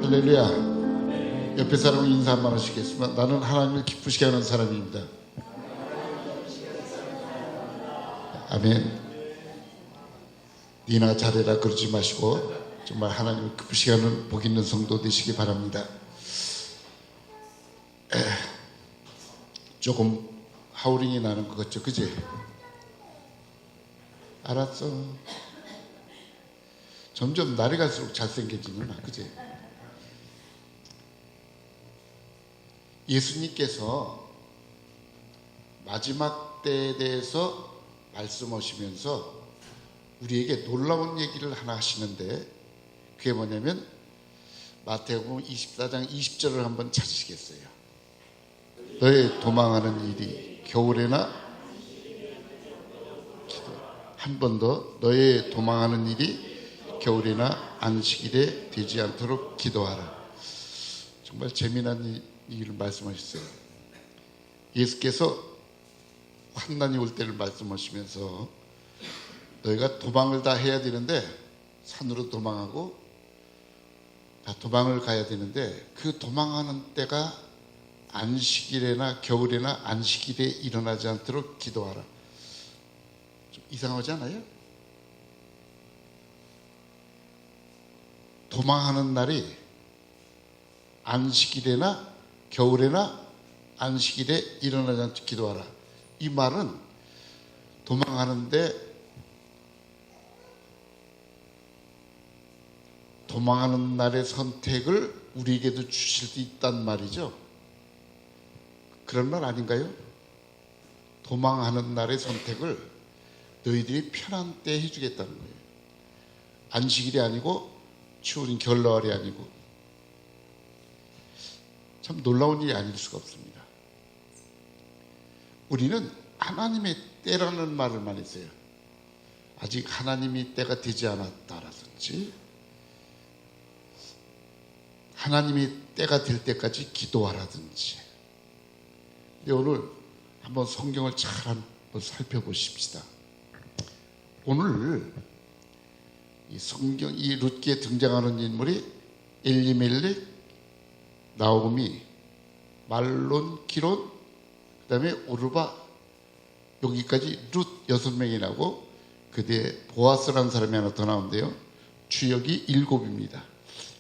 할렐루야. 옆에 사람을 인사 한번 하시겠습니다. 나는 하나님을 기쁘시게 하는 사람입니다. 아멘. 니나 잘해라 그러지 마시고 정말 하나님을 기쁘시게 하는 복 있는 성도 되시기 바랍니다. 조금 하우링이 나는 것 같죠, 그지? 알았어. 점점 날이 갈수록 잘생겨지는 나, 그지? 예수님께서 마지막 때에 대해서 말씀하시면서 우리에게 놀라운 얘기를 하나 하시는데, 그게 뭐냐면 마태복음 24장 20절을 한번 찾으시겠어요? 너의 도망하는 일이 겨울에나 한 번 더 너의 도망하는 일이 겨울이나 안식일에 되지 않도록 기도하라. 정말 재미난 일을 말씀하셨어요. 예수께서 환난이 올 때를 말씀하시면서 너희가 도망을 다 해야 되는데, 산으로 도망하고 다 도망을 가야 되는데, 그 도망하는 때가 안식일에나 겨울에나 안식일에 일어나지 않도록 기도하라. 좀 이상하지 않아요? 도망하는 날이 안식일에나 겨울에나 안식일에 일어나지 않도록 기도하라. 이 말은 도망하는 날의 선택을 우리에게도 주실 수 있단 말이죠. 그런 말 아닌가요? 도망하는 날의 선택을 너희들이 편한 때 해주겠다는 거예요. 안식일이 아니고 추운 겨울날이 아니고. 참 놀라운 일이 아닐 수가 없습니다. 우리는 하나님의 때라는 말을만 했어요. 아직 하나님이 때가 되지 않았다라든지, 하나님이 때가 될 때까지 기도하라든지. 근데 오늘 한번 성경을 잘 한번 살펴보십시다. 오늘 이 성경, 이 룻기에 등장하는 인물이 엘리멜렉, 나오미, 말론, 기론, 그 다음에 오르바, 여기까지 룻 6명이 나오고 그 뒤에 보아스라는 사람이 하나 더 나오는데요. 주역이 7입니다.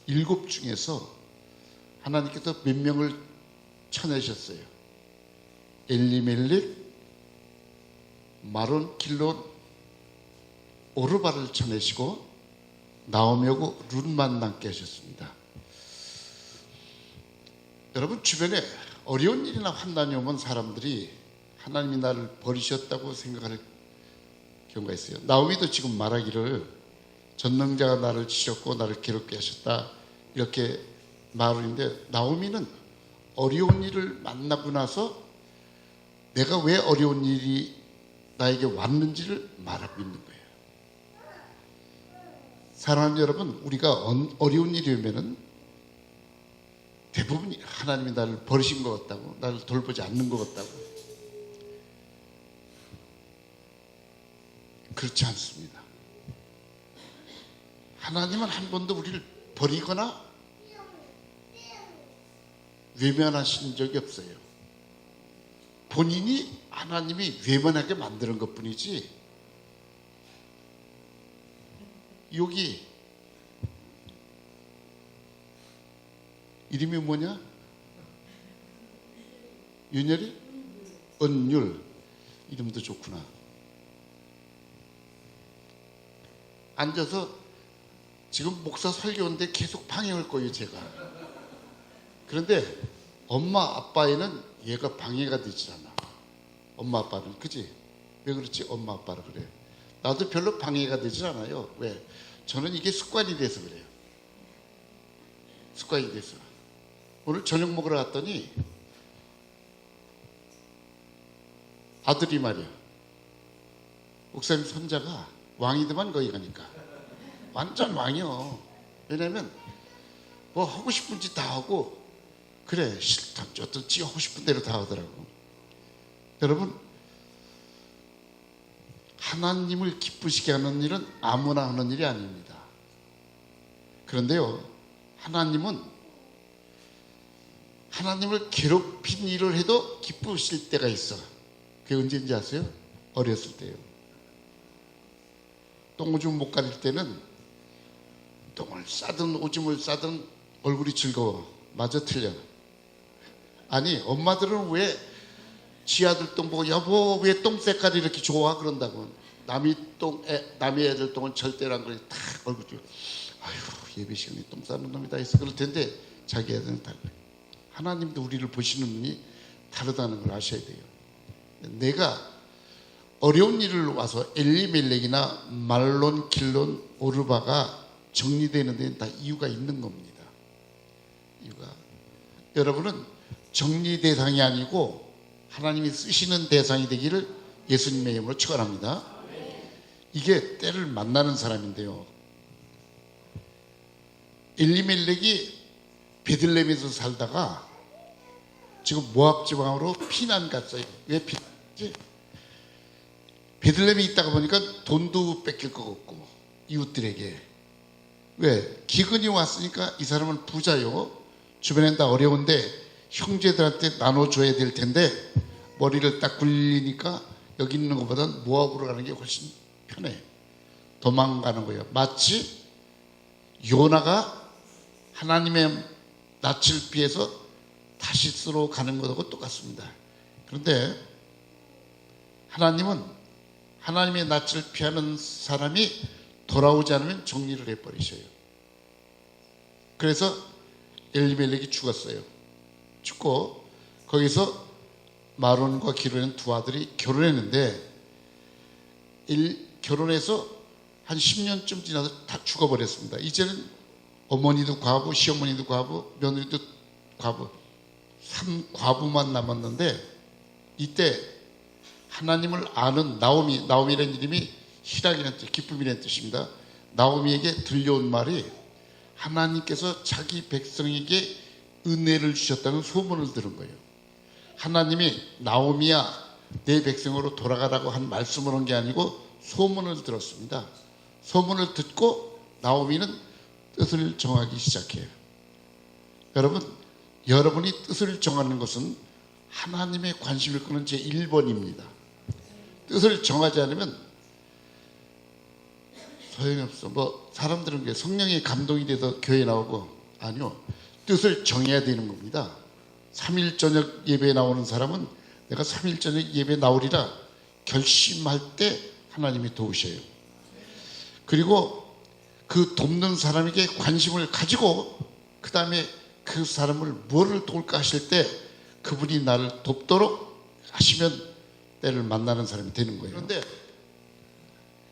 7 중에서 하나님께서 몇 명을 쳐내셨어요? 엘리멜렉, 마론, 길론, 오르바를 쳐내시고 나오미하고 룻만 남게 하셨습니다. 여러분, 주변에 어려운 일이나 환난이 오면 사람들이 하나님이 나를 버리셨다고 생각할 경우가 있어요. 나오미도 지금 말하기를 전능자가 나를 치셨고 나를 괴롭게 하셨다 이렇게 말을 했는데, 나오미는 어려운 일을 만나고 나서 내가 왜 어려운 일이 나에게 왔는지를 말하고 있는 거예요. 사랑하는 여러분, 우리가 어려운 일이 오면은 대부분 하나님이 나를 버리신 것 같다고, 나를 돌보지 않는 것 같다고. 그렇지 않습니다. 하나님은 한 번도 우리를 버리거나 외면하신 적이 없어요. 본인이 하나님이 외면하게 만드는 것 뿐이지. 여기 이름이 뭐냐? 윤열이? 은율. 이름도 좋구나. 앉아서 지금 목사 설교인데 계속 방해할 거예요, 제가. 그런데 엄마 아빠에는 얘가 방해가 되지 않아. 엄마 아빠는, 그지? 왜 그렇지? 엄마 아빠라 그래. 나도 별로 방해가 되지 않아요. 왜? 저는 이게 습관이 돼서 그래요. 습관이 돼서. 오늘 저녁 먹으러 갔더니 아들이 말이야, 목사님 손자가 왕이더만 거기 가니까. 완전 왕이요. 왜냐면 뭐 하고 싶은 짓 다 하고, 그래 싫다 어떤지 하고 싶은 대로 다 하더라고. 여러분, 하나님을 기쁘시게 하는 일은 아무나 하는 일이 아닙니다. 그런데요, 하나님은 하나님을 괴롭힌 일을 해도 기쁘실 때가 있어. 그게 언제인지 아세요? 어렸을 때요. 똥오줌 못 가릴 때는 똥을 싸든 오줌을 싸든 얼굴이 즐거워. 맞아 틀려? 아니, 엄마들은 왜 지 아들 똥 보고 여보 왜 똥 색깔이 이렇게 좋아 그런다고. 남의 애들 똥은 절대로 안 그래. 다 얼굴 쭉 아휴 예배 시간에 똥 싸는 놈이 다 있어 그럴 텐데 자기 애들은 달라요. 하나님도 우리를 보시는 눈이 다르다는 걸 아셔야 돼요. 내가 어려운 일을 와서 엘리멜렉이나 말론, 길론, 오르바가 정리되는 데는 다 이유가 있는 겁니다. 이유가 여러분은 정리 대상이 아니고 하나님이 쓰시는 대상이 되기를 예수님의 이름으로 축원합니다. 이게 때를 만나는 사람인데요. 엘리멜렉이 베들레헴에서 살다가 지금 모압 지방으로 피난 갔어요. 왜 피난지? 베들레헴에 있다가 보니까 돈도 뺏길 것 같고 이웃들에게 왜? 기근이 왔으니까 이 사람은 부자요. 주변엔 다 어려운데 형제들한테 나눠줘야 될 텐데 머리를 딱 굴리니까 여기 있는 것보다는 모압으로 가는 게 훨씬 편해. 도망가는 거예요. 마치 요나가 하나님의 낯을 피해서 다시스로 가는 것하고 똑같습니다. 그런데 하나님은 하나님의 낯을 피하는 사람이 돌아오지 않으면 정리를 해버리셔요. 그래서 엘리멜렉이 죽었어요. 죽고 거기서 마론과 기론의 두 아들이 결혼했는데 결혼해서 한 10년쯤 지나서 다 죽어버렸습니다. 이제는 어머니도 과부, 시어머니도 과부, 며느리도 과부, 3과부만 남았는데 이때 하나님을 아는 나오미라는 이름이 희락이라는 뜻, 기쁨이라는 뜻입니다. 나오미에게 들려온 말이 하나님께서 자기 백성에게 은혜를 주셨다는 소문을 들은 거예요. 하나님이 나오미야 내 백성으로 돌아가라고 한 말씀을 한 게 아니고 소문을 들었습니다. 소문을 듣고 나오미는 뜻을 정하기 시작해요. 여러분이 뜻을 정하는 것은 하나님의 관심을 끄는 제1번입니다. 뜻을 정하지 않으면 소용이 없어. 사람들은 게 성령의 감동이 돼서 교회에 나오고 아니요. 뜻을 정해야 되는 겁니다. 3일 저녁 예배에 나오는 사람은 내가 3일 저녁 예배에 나오리라 결심할 때 하나님이 도우셔요. 그리고 그 돕는 사람에게 관심을 가지고 그 다음에 그 사람을 무엇을 도울까 하실 때 그분이 나를 돕도록 하시면 때를 만나는 사람이 되는 거예요. 그런데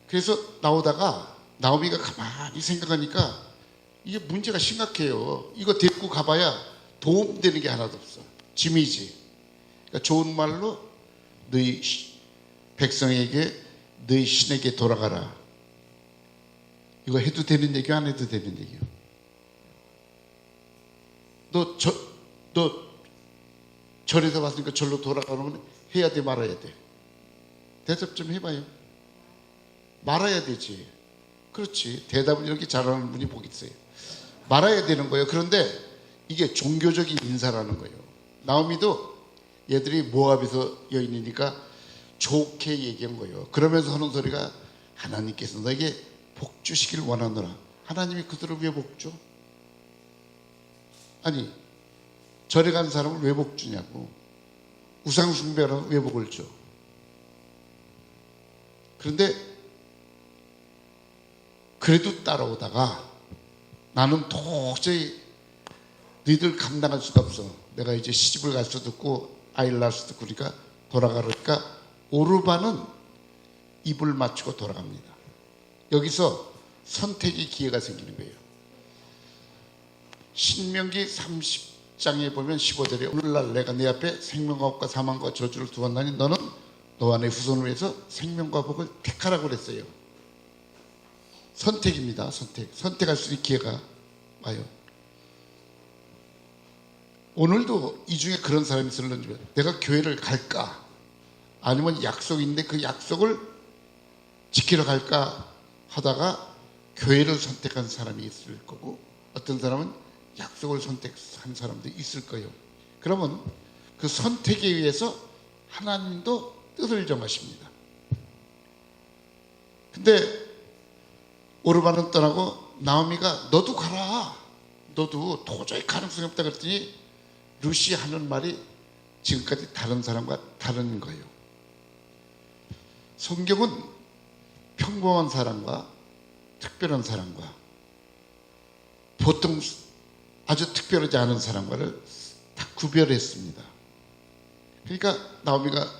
그래서 나오다가 나오미가 가만히 생각하니까 이게 문제가 심각해요. 이거 데리고 가봐야 도움되는 게 하나도 없어. 짐이지. 그러니까 좋은 말로 너희 백성에게 너희 신에게 돌아가라. 이거 해도 되는 얘기야 안 해도 되는 얘기야? 너 절에서 왔으니까 절로 돌아가는 건 해야 돼 말아야 돼? 대답 좀 해봐요. 말아야 되지. 그렇지. 대답을 이렇게 잘하는 분이 복 있어요. 말아야 되는 거예요. 그런데 이게 종교적인 인사라는 거예요. 나오미도 얘들이 모압에서 여인이니까 좋게 얘기한 거예요. 그러면서 하는 소리가 하나님께서 너에게 복 주시길 원하노라. 하나님이 그들을 왜 복 줘? 아니 절에 간 사람을 왜 복 주냐고. 우상 숭배하라고 왜 복을 줘? 그런데 그래도 따라오다가 나는 도저히 너희들 감당할 수가 없어. 내가 이제 시집을 갈 수도 없고 아이를 낳을 수도 없고 그러니까 돌아가니까 오르바는 입을 맞추고 돌아갑니다. 여기서 선택의 기회가 생기는 거예요. 신명기 30장에 보면 15절에 오늘날 내가 네 앞에 생명과 복과 사망과 저주를 두었나니 너는 너와 내 후손을 위해서 생명과 복을 택하라고 그랬어요. 선택입니다. 선택할 수 있는 기회가 와요. 오늘도 이 중에 그런 사람이 있을런지 내가 교회를 갈까 아니면 약속이 있는데 그 약속을 지키러 갈까 하다가 교회를 선택한 사람이 있을 거고 어떤 사람은 약속을 선택한 사람도 있을 거예요. 그러면 그 선택에 의해서 하나님도 뜻을 정하십니다. 근데 오르반은 떠나고 나오미가 너도 가라. 너도 도저히 가능성이 없다 그랬더니 룻이 하는 말이 지금까지 다른 사람과 다른 거예요. 성경은 평범한 사람과 특별한 사람과 보통 아주 특별하지 않은 사람과를 다 구별했습니다. 그러니까 나오미가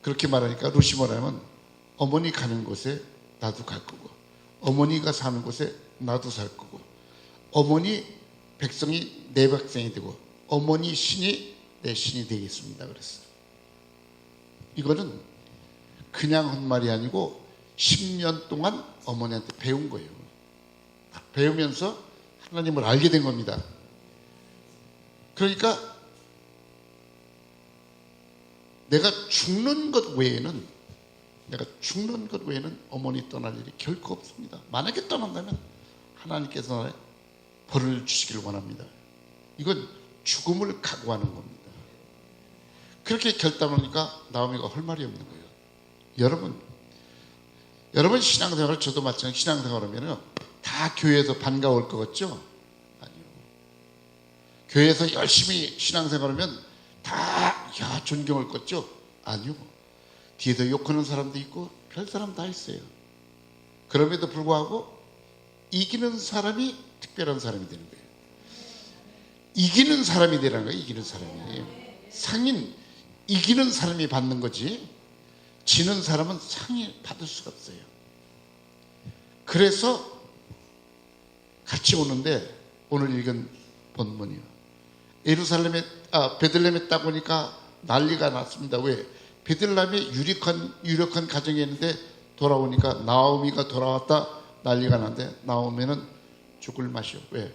그렇게 말하니까 룻이 뭐라면 어머니 가는 곳에 나도 갈 거고 어머니가 사는 곳에 나도 살 거고 어머니 백성이 내 백성이 되고 어머니 신이 내 신이 되겠습니다 그랬어요. 이거는 그냥 한 말이 아니고 10년 동안 어머니한테 배운 거예요. 배우면서 하나님을 알게 된 겁니다. 그러니까 내가 죽는 것 외에는 어머니 떠날 일이 결코 없습니다. 만약에 떠난다면 하나님께서 벌을 주시길 원합니다. 이건 죽음을 각오하는 겁니다. 그렇게 결단하니까 나오미가 할 말이 없는 거예요. 여러분 신앙생활을 저도 마찬가지 신앙생활 하면은 다 교회에서 반가울 것 같죠? 아니요. 교회에서 열심히 신앙생활 하면 다 존경할 것 같죠? 아니요. 뒤에서 욕하는 사람도 있고 별 사람 다 있어요. 그럼에도 불구하고 이기는 사람이 특별한 사람이 되는 거예요. 이기는 사람이 되라는 거예요. 이기는 사람이. 상인 이기는 사람이 받는 거지 지는 사람은 상이 받을 수가 없어요. 그래서 같이 오는데 오늘 읽은 본문이요. 베들레헴에 딱 오니까 난리가 났습니다. 왜? 베들레헴이 유력한 가정이 있는데 돌아오니까 나오미가 돌아왔다 난리가 났는데 나오미는 죽을 맛이요. 왜?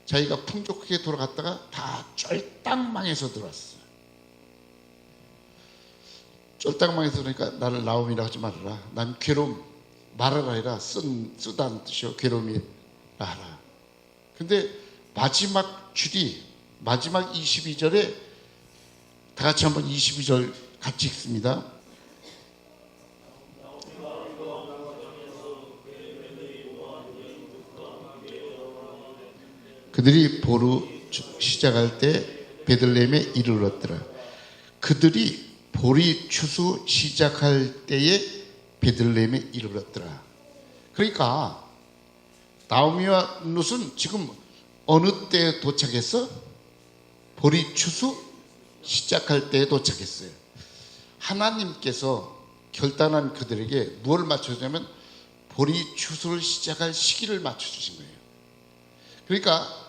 자기가 풍족하게 돌아갔다가 다 쫄딱망해서 들어왔어. 쫄딱망해서 그러니까 나를 나오미라고 하지 말아라. 난 괴로움 말하라 해라. 쓰다는 뜻이요. 괴로움이 하라. 근데 마지막 줄이 마지막 22절에 다 같이 한번 22절 같이 읽습니다. 그들이 보루 시작할 때 베들레헴에 이르렀더라. 그들이 보리 추수 시작할 때에 베들레헴에 이르렀더라. 그러니까 나오미와 룻은 지금 어느 때에 도착했어? 보리 추수 시작할 때에 도착했어요. 하나님께서 결단한 그들에게 무엇을 맞춰주냐면 보리 추수를 시작할 시기를 맞춰주신 거예요. 그러니까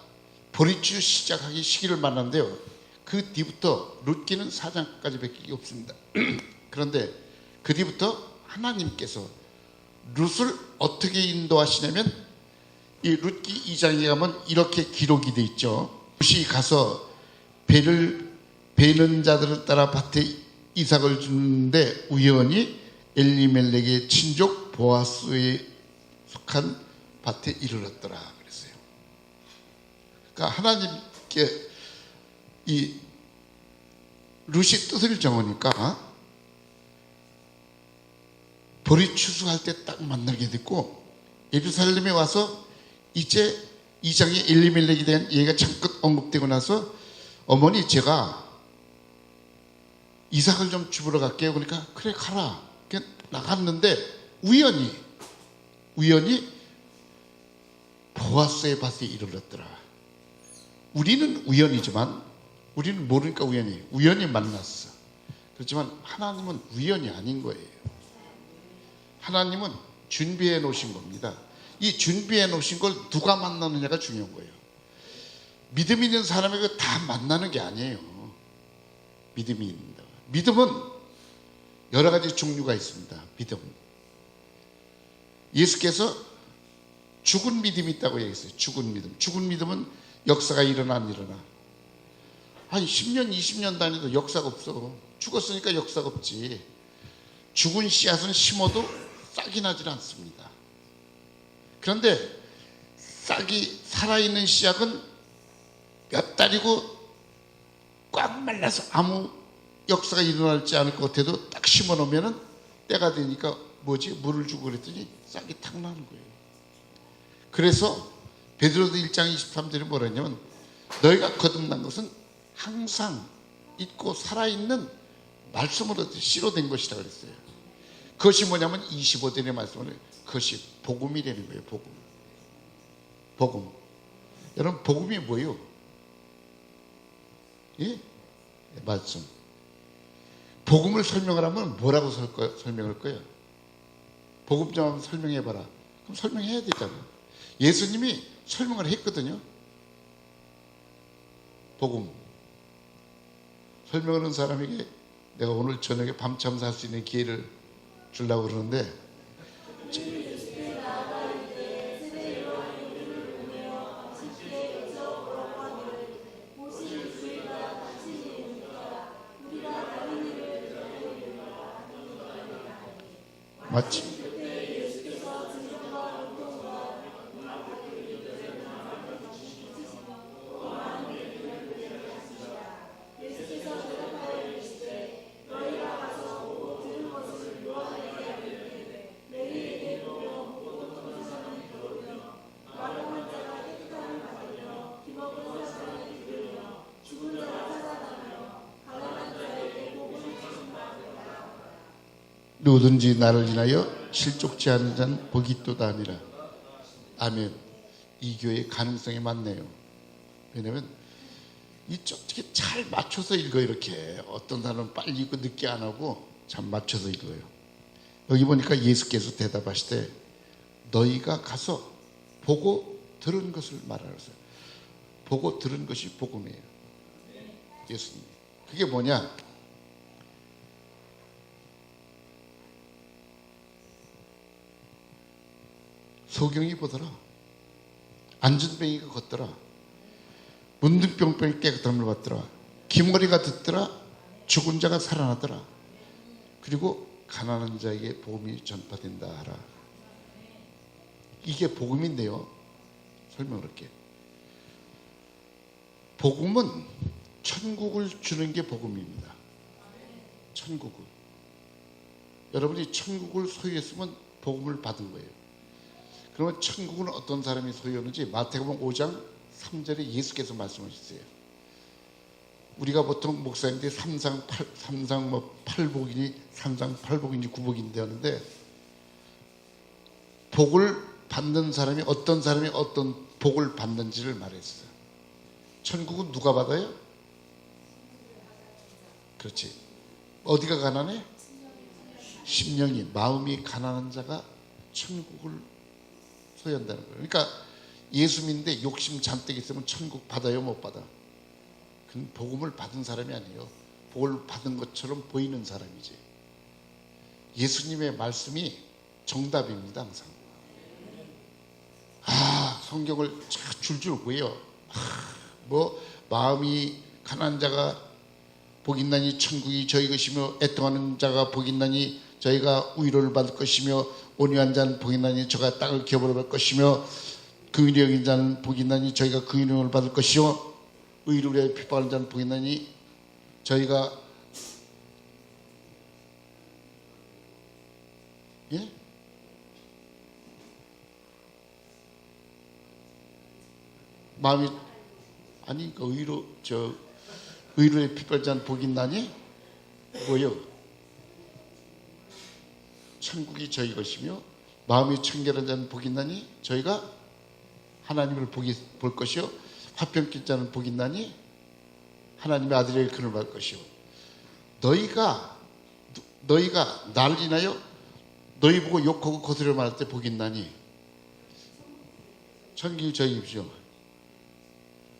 보리추 시작하기 시기를 만났는데요. 그 뒤부터 룻기는 4장까지밖에 없습니다. 그런데 그 뒤부터 하나님께서 룻을 어떻게 인도하시냐면 이 룻기 2장에 가면 이렇게 기록이 돼 있죠. 룻이 가서 베는 자들을 따라 밭에 이삭을 주는데 우연히 엘리멜렉의 친족 보아스에 속한 밭에 이르렀더라 그랬어요. 그러니까 하나님께 이 룻이 뜻을 정하니까 보리 추수할 때 딱 만나게 됐고 예루살렘에 와서 이제 2장에 엘리멜렉에 대한 얘기가 잠깐 언급되고 나서 어머니 제가 이삭을 좀 주우러 갈게요. 그러니까 그래 가라. 나갔는데 우연히 보아스의 밭에 이르렀더라. 우리는 우연이지만 우리는 모르니까 우연히 만났어. 그렇지만 하나님은 우연이 아닌 거예요. 하나님은 준비해 놓으신 겁니다. 이 준비해 놓으신 걸 누가 만나느냐가 중요한 거예요. 믿음 있는 사람에게 다 만나는 게 아니에요. 믿음이 있는다. 믿음은 여러 가지 종류가 있습니다. 믿음. 예수께서 죽은 믿음이 있다고 얘기했어요. 죽은 믿음. 죽은 믿음은 역사가 일어나. 한 10년, 20년 다녀도 역사가 없어. 죽었으니까 역사가 없지. 죽은 씨앗은 심어도 싹이 나질 않습니다. 그런데 싹이 살아있는 씨앗은 몇 달이고 꽉 말라서 아무 역사가 일어날지 않을 것 같아도 딱 심어 놓으면은 때가 되니까 뭐지? 물을 주고 그랬더니 싹이 탁 나는 거예요. 그래서 베드로도 1장 23절에 뭐라 했냐면 너희가 거듭난 것은 항상 있고 살아있는 말씀으로 씨로 된 것이라 그랬어요. 그것이 뭐냐면 25절의 말씀을 그것이 복음이라는 거예요. 복음. 여러분 복음이 뭐예요? 예? 말씀. 복음을 설명을 하면 뭐라고 설명할 거예요? 복음 좀 한번 설명해봐라. 그럼 설명해야 되잖아요. 예수님이 설명을 했거든요. 복음. 설명하는 사람에게 내가 오늘 저녁에 밤잠 잘 수 있는 기회를 주려고 그러는데 마침 누구든지 나를 인하여 실족지 않은 자는 복이 있도다 하니라. 아멘. 이 교회의 가능성이 많네요. 왜냐하면 어떻게 잘 맞춰서 읽어요. 이렇게 어떤 사람은 빨리 읽고 늦게 안 하고 잘 맞춰서 읽어요. 여기 보니까 예수께서 대답하시되 너희가 가서 보고 들은 것을 말하라세요. 보고 들은 것이 복음이에요. 예수님. 그게 뭐냐? 소경이 보더라. 안전뱅이가 걷더라. 문둥병병이 깨끗함을 받더라. 기머리가 듣더라. 죽은 자가 살아나더라. 그리고 가난한 자에게 복음이 전파된다 하라. 이게 복음인데요. 설명을 할게요. 복음은 천국을 주는 게 복음입니다. 천국을. 여러분이 천국을 소유했으면 복음을 받은 거예요. 그러면 천국은 어떤 사람이 소유하는지 마태복음 5장 3절에 예수께서 말씀하셨어요. 우리가 보통 목사님들이 삼상 8복이니 삼상 8복인지 9복인데 하는데 복을 받는 사람이 어떤 복을 받는지를 말했어요. 천국은 누가 받아요? 그렇지. 어디가 가난해? 심령이 마음이 가난한 자가 천국을 소유한다는 거예요. 그러니까 예수 믿는데 욕심 잔뜩 있으면 천국 받아요? 못 받아? 그건 복음을 받은 사람이 아니에요. 복을 받은 것처럼 보이는 사람이지. 예수님의 말씀이 정답입니다. 항상. 성경을 줄줄 외요. 뭐 마음이 가난한 자가 복 있나니 천국이 저희 것이며 애통하는 자가 복 있나니 저희가 위로를 받을 것이며 온유한 자는 복이 있나니 저가 땅을 기업으로 받을 것이며 긍휼히 여긴 자는 복이 있나니 저희가 긍휼을 받을 것이요 의를 위하여 핍박하는 자는 복이 있나니 저희가 예? 마음이 아니 그 의로의 핍박하는 자는 복이 있나니 뭐요? 천국이 저희 것이며 마음이 청결한 자는 복이 있나니 저희가 하나님을 볼 것이요 화평 낀 자는 복이 있나니 하나님의 아들의 일컬음을 받을 것이요 너희가 나를 인하여 너희 보고 욕하고 거스려 말할 때 복이 있나니 천국이 저희 입시오.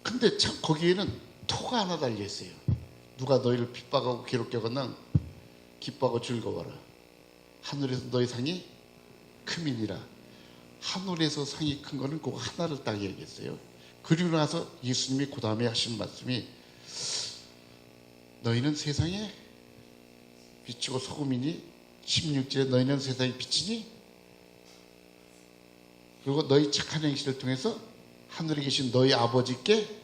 근데 참 거기에는 토가 하나 달려있어요. 누가 너희를 핍박하고 괴롭게 하거나 기뻐하고 즐거워라. 하늘에서 너희 상이 크민이라. 하늘에서 상이 큰 거는 그 하나를 딱 얘기했어요. 그리고 나서 예수님이 그 다음에 하신 말씀이 너희는 세상에 빛이고 소금이니 16절에 너희는 세상에 빛이니 그리고 너희 착한 행실을 통해서 하늘에 계신 너희 아버지께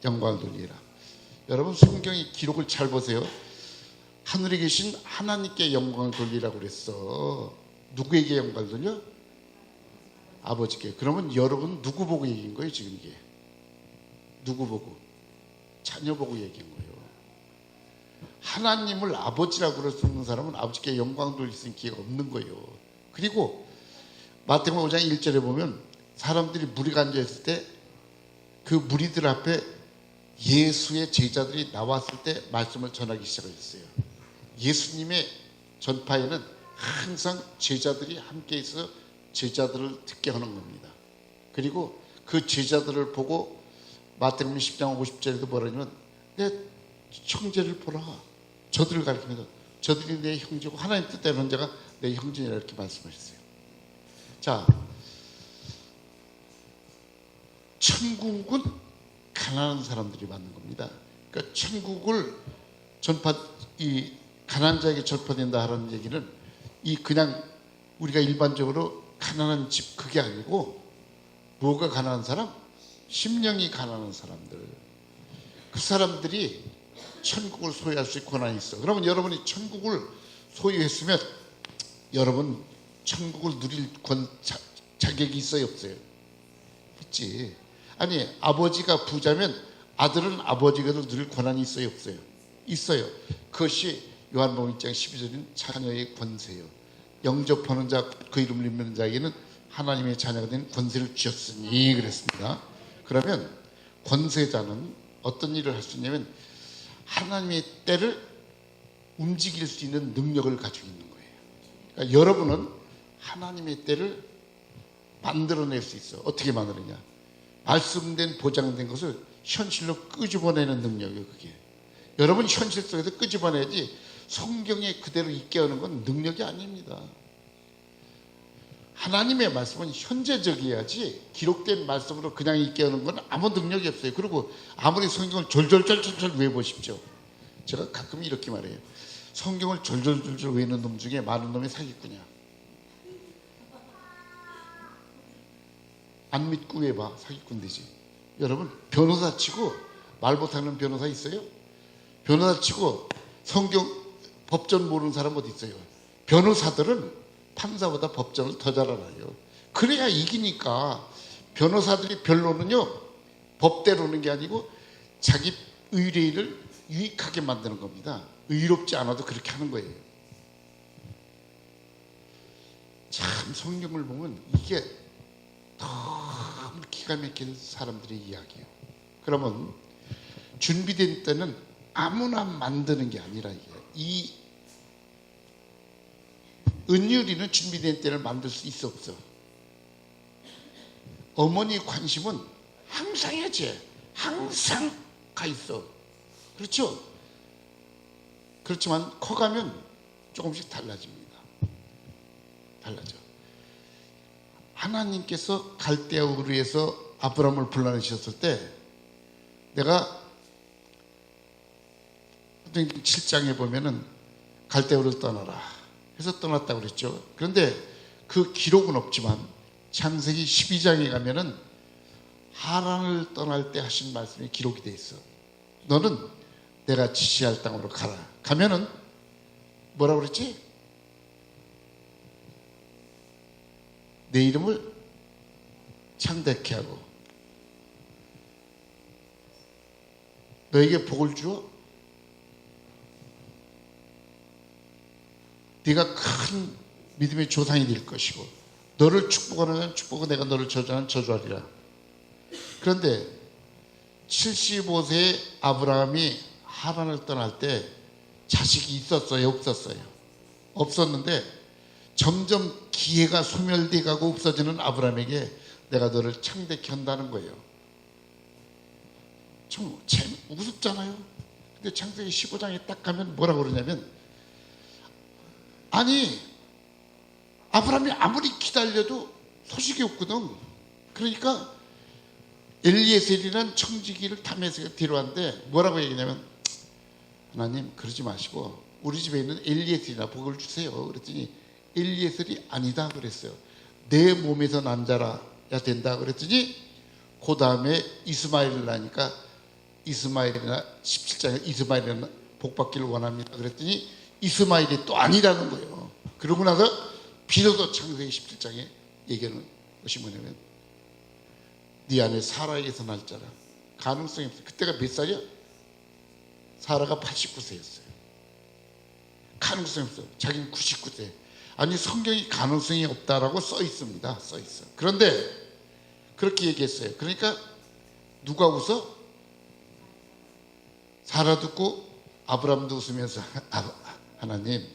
영광을 돌리라. 여러분 성경의 기록을 잘 보세요. 하늘에 계신 하나님께 영광을 돌리라고 그랬어. 누구에게 영광을 돌려? 아버지께. 그러면 여러분 누구 보고 얘기한 거예요 지금 이게? 누구 보고? 자녀 보고 얘기한 거예요. 하나님을 아버지라고 그러는 사람은 아버지께 영광 돌릴 수 있는 기회가 없는 거예요. 그리고 마태복음 5장 1절에 보면 사람들이 무리가 앉아있을 때 그 무리들 앞에 예수의 제자들이 나왔을 때 말씀을 전하기 시작했어요. 예수님의 전파에는 항상 제자들이 함께 있어 제자들을 듣게 하는 겁니다. 그리고 그 제자들을 보고 마태복음 10장 50절에도 뭐라냐면 내 형제를 보라. 저들을 가리키면서 저들이 내 형제고 하나님 뜻대로 한 자가 내 형제니라 이렇게 말씀하셨어요. 자, 천국은 가난한 사람들이 받는 겁니다. 그러니까 천국을 이 가난한 자에게 전파된다 하는 얘기는 이 그냥 우리가 일반적으로 가난한 집 그게 아니고 뭐가 가난한 사람? 심령이 가난한 사람들. 그 사람들이 천국을 소유할 수 있는 권한이 있어. 그러면 여러분이 천국을 소유했으면 여러분 천국을 누릴 자격이 있어요 없어요? 있지. 아니 아버지가 부자면 아들은 아버지가 누릴 권한이 있어요 없어요? 있어요. 그것이 요한복음 1장 12절인 자녀의 권세요. 영접하는 자 그 이름을 믿는 자에게는 하나님의 자녀가 된 권세를 주셨으니 그랬습니다. 그러면 권세자는 어떤 일을 할 수 있냐면 하나님의 때를 움직일 수 있는 능력을 가지고 있는 거예요. 그러니까 여러분은 하나님의 때를 만들어낼 수 있어. 어떻게 만드느냐? 말씀된 보장된 것을 현실로 끄집어내는 능력이에요. 그게 여러분 현실 속에서 끄집어내야지 성경에 그대로 있게 하는 건 능력이 아닙니다. 하나님의 말씀은 현재적이어야지 기록된 말씀으로 그냥 있게 하는 건 아무 능력이 없어요. 그리고 아무리 성경을 졸졸졸졸 외워보십시오. 제가 가끔 이렇게 말해요. 성경을 졸졸졸졸 외우는 놈 중에 많은 놈이 사기꾼이야. 안 믿고 외봐. 사기꾼 되지. 여러분 변호사 치고 말 못하는 변호사 있어요? 변호사 치고 성경 법전 모르는 사람 어디 있어요? 변호사들은 판사보다 법전을 더 잘 알아요. 그래야 이기니까. 변호사들이 변론은요 법대로는 게 아니고 자기 의뢰인을 유익하게 만드는 겁니다. 의롭지 않아도 그렇게 하는 거예요. 참 성경을 보면 이게 너무 기가 막힌 사람들의 이야기예요. 그러면 준비된 때는 아무나 만드는 게 아니라 이 은유리는 준비된 때를 만들 수 있어 없어? 어머니 관심은 항상 해야지. 항상 가 있어. 그렇죠? 그렇지만 커가면 조금씩 달라집니다. 달라져. 하나님께서 갈대아 우르에서 아브라함을 불러내셨을 때 내가 7장에 보면은 갈대아 우르를 떠나라 해서 떠났다고 그랬죠. 그런데 그 기록은 없지만 창세기 12장에 가면은 하란을 떠날 때 하신 말씀이 기록이 돼 있어. 너는 내가 지시할 땅으로 가라. 가면은 뭐라고 그랬지? 내 이름을 창대케 하고 너에게 복을 주어 네가 큰 믿음의 조상이 될 것이고 너를 축복하는 축복은 내가 너를 저주하는 저주하리라. 그런데 75세의 아브라함이 하란을 떠날 때 자식이 있었어요 없었어요? 없었는데 점점 기회가 소멸돼 가고 없어지는 아브라함에게 내가 너를 창대케 한다는 거예요. 좀 우습잖아요. 근데 창세기 15장에 딱 가면 뭐라고 그러냐면 아니 아브라함이 아무리 기다려도 소식이 없거든. 그러니까 엘리에셀이라는 청지기를 탐해서 데려왔는데 뭐라고 얘기냐면 하나님 그러지 마시고 우리 집에 있는 엘리에셀이나 복을 주세요. 그랬더니 엘리에셀이 아니다 그랬어요. 내 몸에서 난 자라야 된다 그랬더니 그 다음에 이스마엘을 낳으니까 이스마엘이나 17장에 이스마엘이나 복받기를 원합니다. 그랬더니 이스마엘이 또 아니라는 거예요. 그러고 나서 비로소 창세기 17장에 얘기하는 것이 뭐냐면 네 안에 사라에게서 날 자라. 가능성이 없어요. 그때가 몇 살이야? 사라가 89세였어요. 가능성이 없어. 자기는 99세. 아니 성경이 가능성이 없다라고 써 있습니다. 써 있어. 그런데 그렇게 얘기했어요. 그러니까 누가 웃어? 사라 듣고 아브라함도 웃으면서 하나님,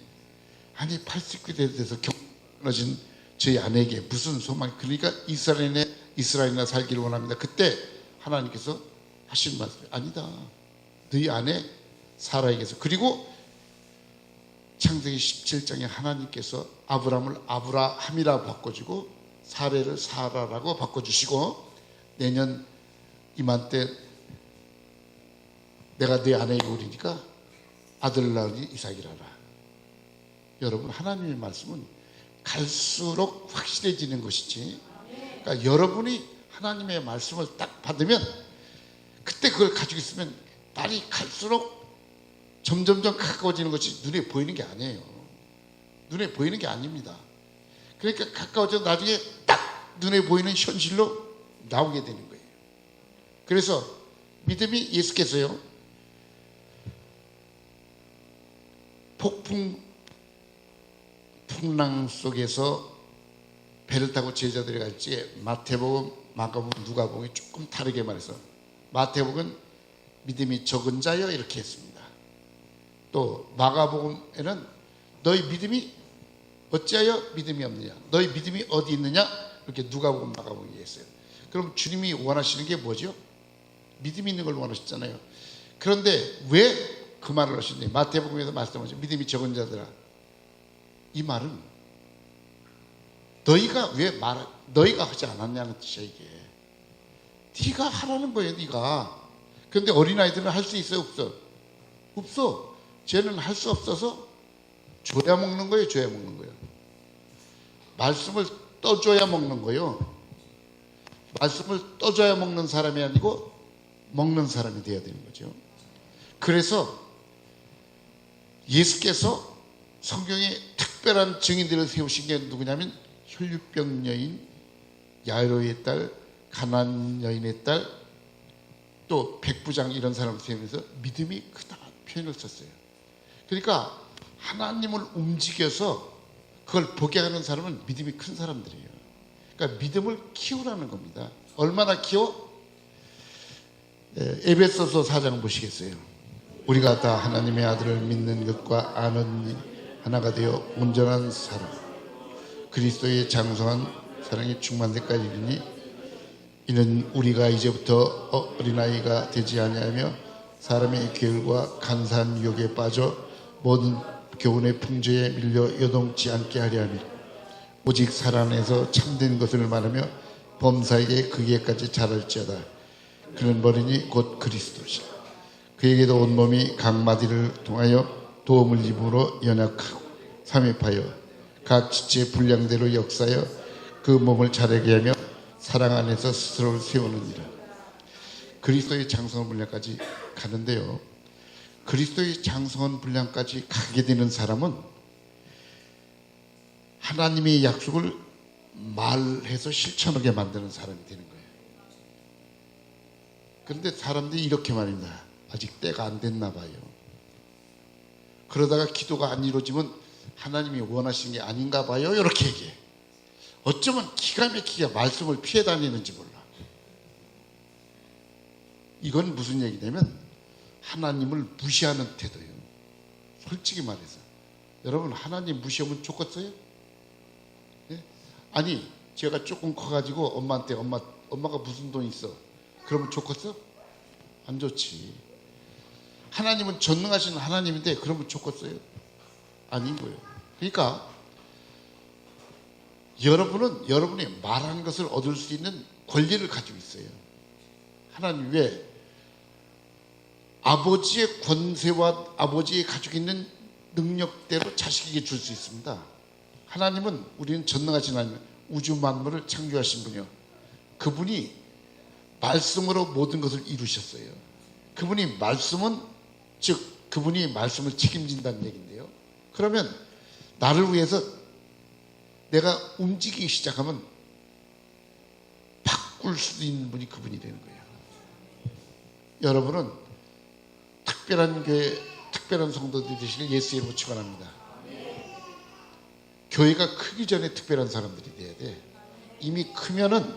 아니 89세 돼서 경건해진 저희 아내에게 무슨 소망이, 그러니까 이스라엘이나 살기를 원합니다. 그때 하나님께서 하신 말씀, 아니다, 너희 아내 사라에게서. 그리고 창세기 17장에 하나님께서 아브라함을 아브라함이라고 바꿔주고 사례를 사라라고 바꿔주시고 내년 이맘때 내가 내 아내에게 우리니까 아들을 낳으니 이삭이라라. 여러분, 하나님의 말씀은 갈수록 확실해지는 것이지, 그러니까 여러분이 하나님의 말씀을 딱 받으면 그때 그걸 가지고 있으면 날이 갈수록 점점점 가까워지는 것이 눈에 보이는 게 아니에요. 눈에 보이는 게 아닙니다. 그러니까 가까워져 나중에 딱 눈에 보이는 현실로 나오게 되는 거예요. 그래서 믿음이 예수께서요, 풍랑 속에서 배를 타고 제자들이 갈지 마태복음, 마가복음, 누가복음이 조금 다르게 말해서 마태복음은 믿음이 적은 자여 이렇게 했습니다. 또 마가복음에는 너희 믿음이 어찌하여 믿음이 없느냐, 너희 믿음이 어디 있느냐, 이렇게 누가복음, 마가복음이 했어요. 그럼 주님이 원하시는 게 뭐죠? 믿음이 있는 걸 원하셨잖아요. 그런데 왜 그 말을 하시는데 마태복음에서 말씀하죠. 믿음이 적은 자들아. 이 말은 너희가 하지 않았냐는 뜻이야. 이게 네가 하라는 거예요. 네가. 그런데 어린아이들은 할 수 있어요? 없어? 없어. 쟤는 할 수 없어서 줘야 먹는 거예요? 줘야 먹는 거예요? 말씀을 떠줘야 먹는 거예요. 말씀을 떠줘야 먹는 사람이 아니고 먹는 사람이 돼야 되는 거죠. 그래서 예수께서 성경에 특별한 증인들을 세우신 게 누구냐면 혈류병 여인, 야이로의 딸, 가나안 여인의 딸, 또 백부장, 이런 사람을 세우면서 믿음이 크다 표현을 썼어요. 그러니까 하나님을 움직여서 그걸 보게 하는 사람은 믿음이 큰 사람들이에요. 그러니까 믿음을 키우라는 겁니다. 얼마나 키워? 에베소서 4장 보시겠어요? 우리가 다 하나님의 아들을 믿는 것과 아는 일 하나가 되어 온전한 사랑, 그리스도의 장성한 사랑이 충만 데까지 이르니 이는 우리가 이제부터 어린아이가 되지 아니하며 사람의 계율과 간사한 유혹에 빠져 모든 교훈의 풍조에 밀려 요동치 않게 하려 함이라. 오직 사랑 안에서 참된 것을 말하며 범사에게 그에까지 자랄지어다. 그는 머리니 곧 그리스도시라. 그에게도 온몸이 각 마디를 통하여 도움을 입으로 연약하고 삼입하여 각 지체의 분량대로 역사하여 그 몸을 자라게 하며 사랑 안에서 스스로를 세우느니라. 그리스도의 장성한 분량까지 가는데요, 그리스도의 장성한 분량까지 가게 되는 사람은 하나님의 약속을 말해서 실천하게 만드는 사람이 되는 거예요. 그런데 사람들이 이렇게 말합니다. 아직 때가 안 됐나 봐요. 그러다가 기도가 안 이루어지면 하나님이 원하시는 게 아닌가 봐요. 이렇게 얘기해. 어쩌면 기가 막히게 말씀을 피해 다니는지 몰라. 이건 무슨 얘기냐면 하나님을 무시하는 태도예요. 솔직히 말해서. 여러분, 하나님 무시하면 좋겠어요? 네? 아니, 제가 조금 커가지고 엄마한테 엄마가 무슨 돈 있어? 그러면 좋겠어? 안 좋지. 하나님은 전능하신 하나님인데 그러면 좋겠어요? 아닌 거예요. 그러니까 여러분은 여러분이 말하는 것을 얻을 수 있는 권리를 가지고 있어요. 하나님 왜? 아버지의 권세와 아버지의 가지고 있는 능력대로 자식에게 줄 수 있습니다. 하나님은, 우리는 전능하신 하나님, 우주 만물을 창조하신 분이요, 그분이 말씀으로 모든 것을 이루셨어요. 그분이 말씀은 즉 그분이 말씀을 책임진다는 얘기인데요. 그러면 나를 위해서 내가 움직이기 시작하면 바꿀 수 있는 분이 그분이 되는 거예요. 여러분은 특별한 교회, 특별한 성도들이 되시길 예수 이름으로 축원합니다. 교회가 크기 전에 특별한 사람들이 돼야 돼. 이미 크면은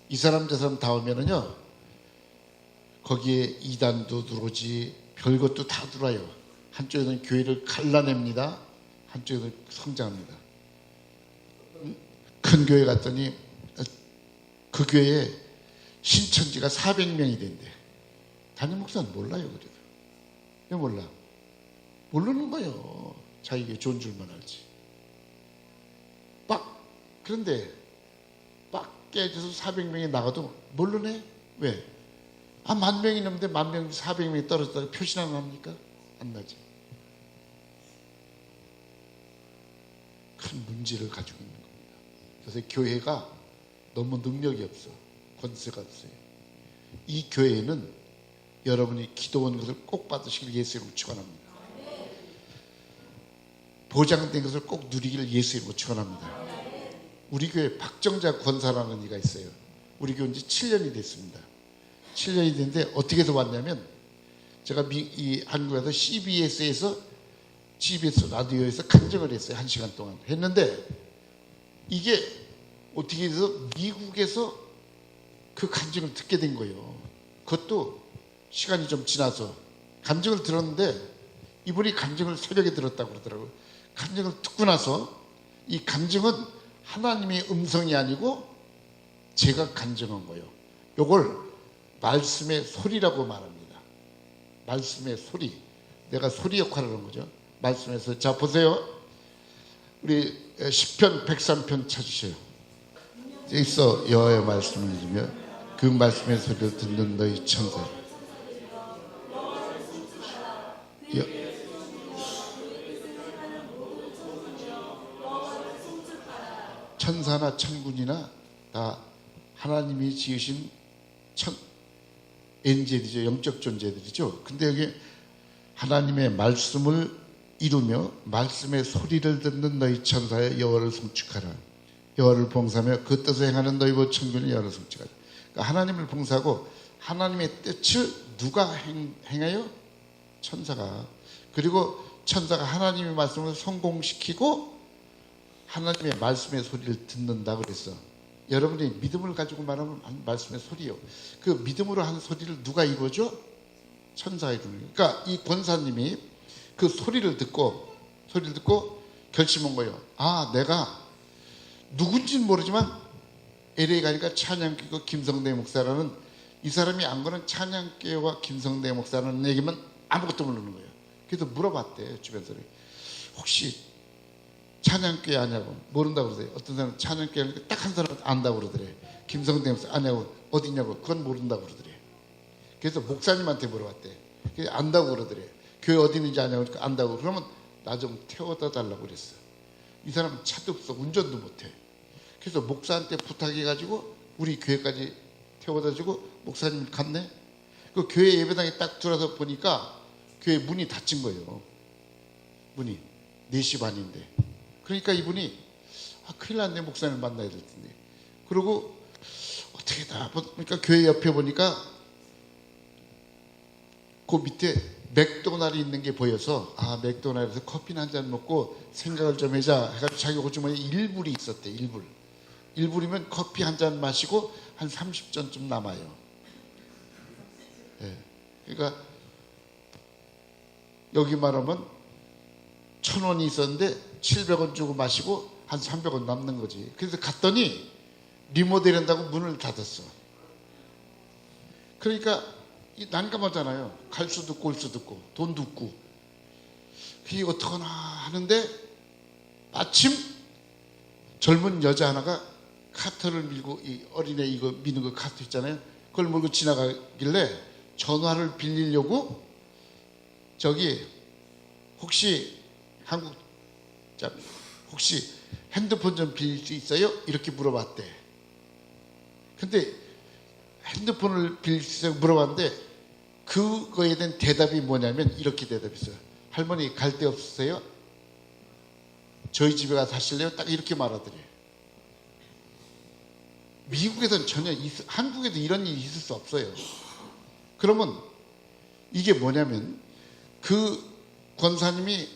이 사람 저 사람 다 오면은요, 거기에 이단도 들어오지 별것도 다 들어와요. 한쪽에서는 교회를 갈라냅니다. 한쪽에서는 성장합니다. 큰 교회 갔더니 그 교회에 신천지가 400명이 된대. 담임 목사는 몰라요. 그래도 왜 몰라? 모르는 거예요. 자기가 좋은 줄만 알지. 그런데 깨져서 400명이 나가도 모르네. 왜? 10,000명이 넘는데 10,000명 400명이 떨어졌다고 표시나 납니까? 안 나지. 큰 문제를 가지고 있는 겁니다. 그래서 교회가 너무 능력이 없어. 권세가 없어요. 이 교회는 여러분이 기도한 것을 꼭 받으시길 예수 이름으로 축원합니다. 보장된 것을 꼭 누리기를 예수 이름으로 축원합니다. 우리 교회 박정자 권사라는 이가 있어요. 우리 교회 지 7년이 됐습니다. 7년이 됐는데 어떻게 해서 왔냐면, 제가 이 한국에서 CBS에서 GBS 라디오에서 간증을 했어요. 1시간 동안 했는데, 이게 어떻게 해서 미국에서 그 간증을 듣게 된 거예요. 그것도 시간이 좀 지나서 간증을 들었는데, 이분이 간증을 새벽에 들었다고 그러더라고요. 간증을 듣고 나서 이 간증은 하나님의 음성이 아니고 제가 간증한 거예요. 이걸 말씀의 소리라고 말합니다. 말씀의 소리. 내가 소리 역할을 하는 거죠. 말씀에서. 자, 보세요. 우리 시편 103편 찾으세요. 있어. 여호와의 말씀을 읽으며 그 말씀의 소리를 듣는 너희 천사. 천사나 천군이나 다 하나님이 지으신 엔젤이죠. 영적 존재들이죠. 근데 여기 하나님의 말씀을 이루며 말씀의 소리를 듣는 너희 천사의 여호와를 송축하라. 여호와를 봉사하며 그 뜻을 행하는 너희 그 천군이 여호와를 송축하라. 그러니까 하나님을 봉사하고 하나님의 뜻을 누가 행해요? 천사가. 그리고 천사가 하나님의 말씀을 성공시키고 하나님의 말씀의 소리를 듣는다 그랬어. 여러분이 믿음을 가지고 말하면 말씀의 소리요. 그 믿음으로 하는 소리를 누가 이루어줘? 천사가 이루는. 그러니까 이 권사님이 그 소리를 듣고 결심한 거예요. 아, 내가 누군지는 모르지만 LA 가니까 찬양교회 김성대 목사라는, 이 사람이 안 거는 찬양교회와 김성대 목사라는 얘기면 아무것도 모르는 거예요. 그래서 물어봤대, 주변 사람이. 혹시 찬양교회 아냐고. 모른다고 그러세요. 어떤 사람은 찬양교회 딱 한 사람 안다고 그러더래. 김성대 목사 아냐고. 어디냐고. 그건 모른다고 그러더래. 그래서 목사님한테 물어봤대. 그래서 안다고 그러더래. 교회 어디 있는지 아냐고. 그러니까 안다고. 그러면 나 좀 태워다 달라고 그랬어. 이 사람은 차도 없어. 운전도 못해. 그래서 목사한테 부탁해가지고 우리 교회까지 태워다 주고 목사님 갔네. 그 교회 예배당에 딱 들어서 보니까 교회 문이 닫힌 거예요. 문이 4시 반인데. 그러니까 이분이 큰일 났네. 목사님 만나야 될 텐데. 그리고 어떻게 다 보니까 교회 옆에 보니까 그 밑에 맥도날이 있는 게 보여서, 아, 맥도날에서 커피나 한 잔 먹고 생각을 좀 해자 해가지고 자기 호주머니에 1불이 있었대. 1불이면 커피 한 잔 마시고 한 30전쯤 남아요. 네. 그러니까 여기 말하면 1,000원이 있었는데 700원 주고 마시고 한 300원 남는 거지. 그래서 갔더니 리모델 한다고 문을 닫았어. 그러니까 난감하잖아요. 갈 수도 없고 올 수도 없고 돈도 없고. 그게 어떡하나 하는데 마침 젊은 여자 하나가 카트를 밀고, 이 어린애 이거 미는 거 카트 있잖아요. 그걸 몰고 지나가길래 전화를 빌리려고, 저기 혹시 혹시 핸드폰 좀 빌릴 수 있어요? 이렇게 물어봤대. 근데 핸드폰을 빌릴 수 있어요? 물어봤는데 그거에 대한 대답이 뭐냐면 이렇게 대답했어요. 할머니 갈 데 없으세요? 저희 집에 가서 사실래요? 딱 이렇게 말하더래요. 미국에서는 전혀 한국에도 이런 일이 있을 수 없어요. 그러면 이게 뭐냐면 그 권사님이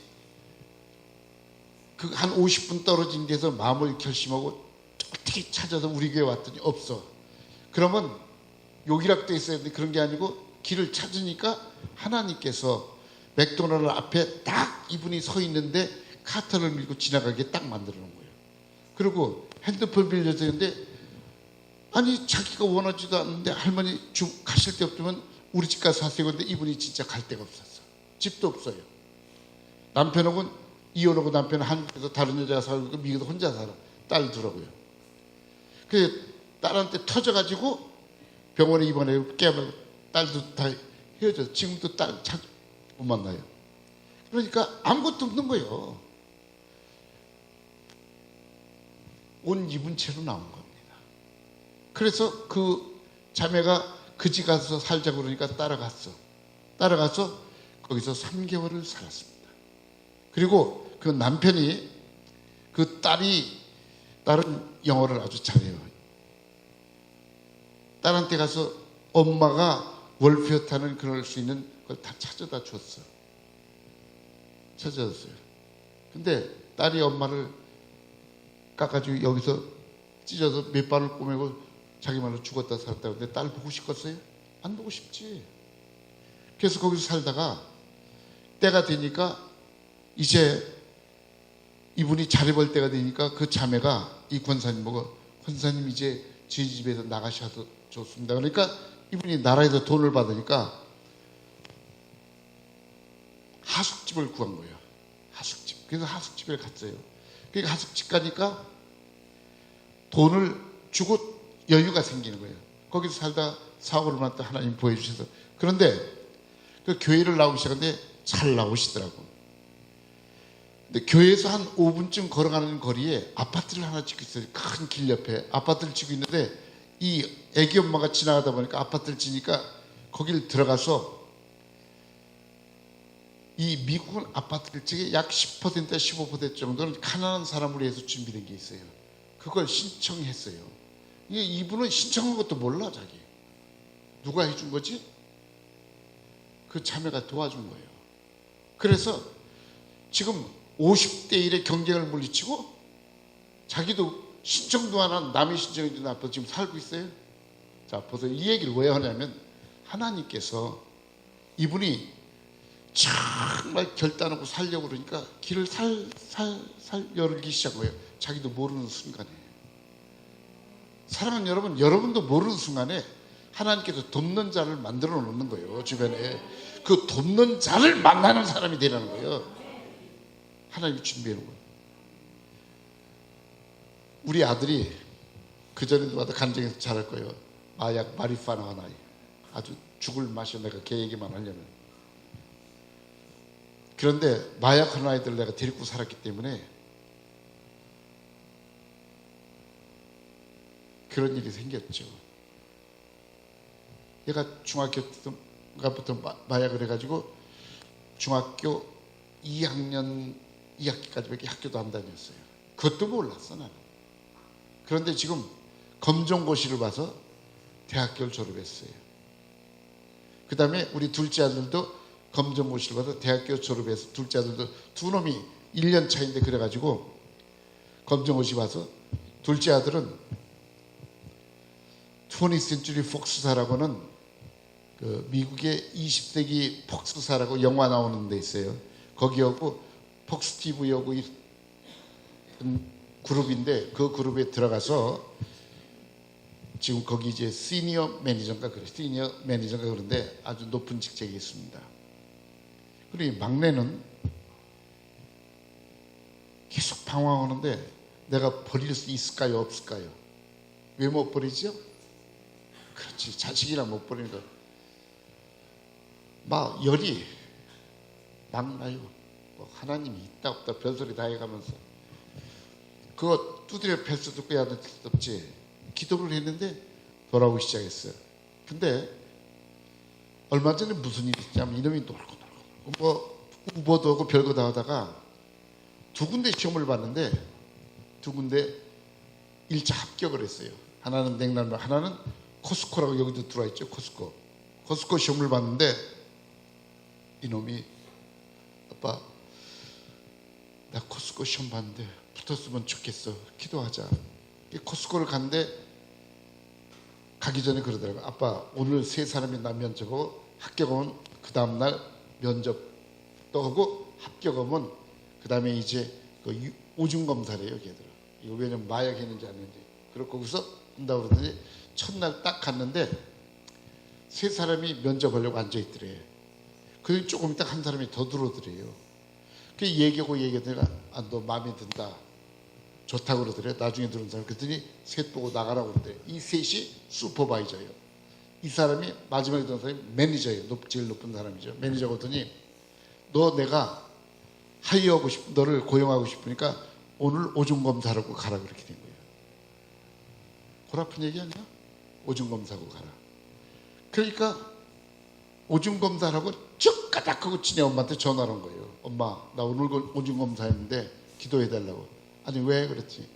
그 한 50분 떨어진 데서 마음을 결심하고 어떻게 찾아서 우리 교회 왔더니 없어. 그러면 요기락돼 있어야 되는데 그런 게 아니고 길을 찾으니까 하나님께서 맥도날드 앞에 딱 이분이 서 있는데 카트를 밀고 지나가게 딱 만들어 놓은 거예요. 그리고 핸드폰 빌려서 했는데 아니 자기가 원하지도 않는데 할머니 가실 데 없으면 우리 집 가서 사세요. 근데 이분이 진짜 갈 데가 없었어. 집도 없어요. 남편하고는 이혼하고 남편은 한국에서 다른 여자가 살고 미국에서 혼자 살아. 딸 두라고요. 그 딸한테 터져가지고 병원에 입원해 깨면 딸도 다 헤어져. 지금도 딸 못 만나요. 그러니까 아무것도 없는 거예요. 옷 입은 채로 나온 겁니다. 그래서 그 자매가 그 집 가서 살자고 그러니까 따라갔어. 따라가서 거기서 3개월을 살았습니다. 그리고 그 남편이 그 딸은 영어를 아주 잘해요. 딸한테 가서 엄마가 월페어 타는 그럴 수 있는 걸 다 찾아다 줬어. 찾아줬어요. 근데 딸이 엄마를 깎아주고 여기서 찢어서 몇 발을 꼬매고 자기 말로 죽었다 살았다. 근데 딸 보고 싶겠어요? 안 보고 싶지. 그래서 거기서 살다가 때가 되니까 이제 이분이 자립할 때가 되니까 그 자매가 이 권사님 보고 권사님 이제 저희 집에서 나가셔도 좋습니다. 그러니까 이분이 나라에서 돈을 받으니까 하숙집을 구한 거예요. 하숙집. 그래서 하숙집에 갔어요. 그러니까 하숙집 가니까 돈을 주고 여유가 생기는 거예요. 거기서 살다 사고를 났다 하나님 보여주셔서. 그런데 그 교회를 나오기 시작하는데 잘 나오시더라고. 근데 교회에서 한 5분쯤 걸어가는 거리에 아파트를 하나 짓고 있어요. 큰 길 옆에 아파트를 짓고 있는데 이 애기 엄마가 지나가다 보니까 아파트를 지니까 거길 들어가서 이 미국은 아파트를 지게 약 10% 15% 정도는 가난한 사람을 위해서 준비된 게 있어요. 그걸 신청했어요. 이분은 신청한 것도 몰라. 자기 누가 해준 거지? 그 자매가 도와준 거예요. 그래서 지금 50대 1의 경쟁을 물리치고 자기도 신청도 안 한 남의 신청해준 아파트 지금 살고 있어요. 자, 보세요. 이 얘기를 왜 하냐면 하나님께서 이분이 정말 결단하고 살려고 그러니까 길을 살살 열기 시작한 거예요. 자기도 모르는 순간에. 사랑하는 여러분, 여러분도 모르는 순간에 하나님께서 돕는 자를 만들어 놓는 거예요. 주변에. 그 돕는 자를 만나는 사람이 되라는 거예요. 하나님이 준비해 놓은 거예요. 우리 아들이 그전에도 와도 간증해서 잘할 거예요. 마약 마리파나 하나 아주 죽을 맛이야. 내가 걔 얘기만 하려면. 그런데 마약 하는 아이들 내가 데리고 살았기 때문에 그런 일이 생겼죠. 얘가 중학교 때부터 마약을 해가지고 중학교 2학년 2학기까지밖에 학교도 안 다녔어요. 그것도 몰랐어 나는. 그런데 지금 검정고시를 봐서 대학교를 졸업했어요. 그 다음에 우리 둘째 아들도 검정고시를 봐서 대학교 졸업해서 둘째 아들도 두 놈이 1년 차인데 그래가지고 검정고시 봐서 둘째 아들은 20th Century Fox사라고는 그 미국의 20세기 폭스사라고 영화 나오는 데 있어요. 거기하고 폭스 TV하고 그룹인데 그 그룹에 들어가서 지금 거기 이제 시니어 매니저인가 그래. 시니어 매니저인가 그런데 아주 높은 직책에 있습니다. 그리고 막내는 계속 방황하는데 내가 버릴 수 있을까요? 없을까요? 왜 못 버리죠? 그렇지. 자식이랑 못 버리니까 막 열이 막 나요. 뭐 하나님이 있다 없다 별소리 다 해가면서 그거 두드려 팰 수도 없고 해야 될 수도 없지. 기도를 했는데 돌아오기 시작했어요. 근데 얼마 전에 무슨 일이 있냐면 이놈이 놀고 뭐 우버도 하고 별거 다 하다가 두 군데 시험을 봤는데 두 군데 1차 합격을 했어요. 하나는 냉남면, 하나는 코스코라고 여기도 들어와 있죠. 코스코 시험을 봤는데 이놈이 아빠 나 코스코 시험 봤는데 붙었으면 좋겠어. 기도하자. 코스코를 갔는데 가기 전에 그러더라고요. 아빠 오늘 세 사람이 나 면접하고 합격하면 그 다음날 면접 또 하고 합격하면 그 다음에 이제 그 오줌 검사래요. 걔들. 이거 왜냐면 마약 했는지 안 했는지. 그리고 거기서 한다고 그러더니 첫날 딱 갔는데 세 사람이 면접하려고 앉아있더래. 그리고 조금 있다 한 사람이 더 들어오더래요. 그 얘기하고 얘기하더니 너 마음에 든다. 좋다고 그러더래요. 나중에 들은 사람. 그랬더니 셋 보고 나가라고 그러더래요. 이 셋이 슈퍼바이저예요. 이 사람이 마지막에 들은 사람이 매니저예요. 제일 높은 사람이죠. 매니저가 오더니 너 내가 하이어하고 너를 고용하고 싶으니까 오늘 오줌 검사하고 가라 그렇게 된 거예요. 골 아픈 얘기 아니야? 오줌 검사하고 가라. 그러니까 오줌 검사하고 쭉 까닥하고 지네 엄마한테 전화를 한 거예요. 엄마 나 오늘 오줌 검사했는데 기도해달라고. 아니 왜 그랬지?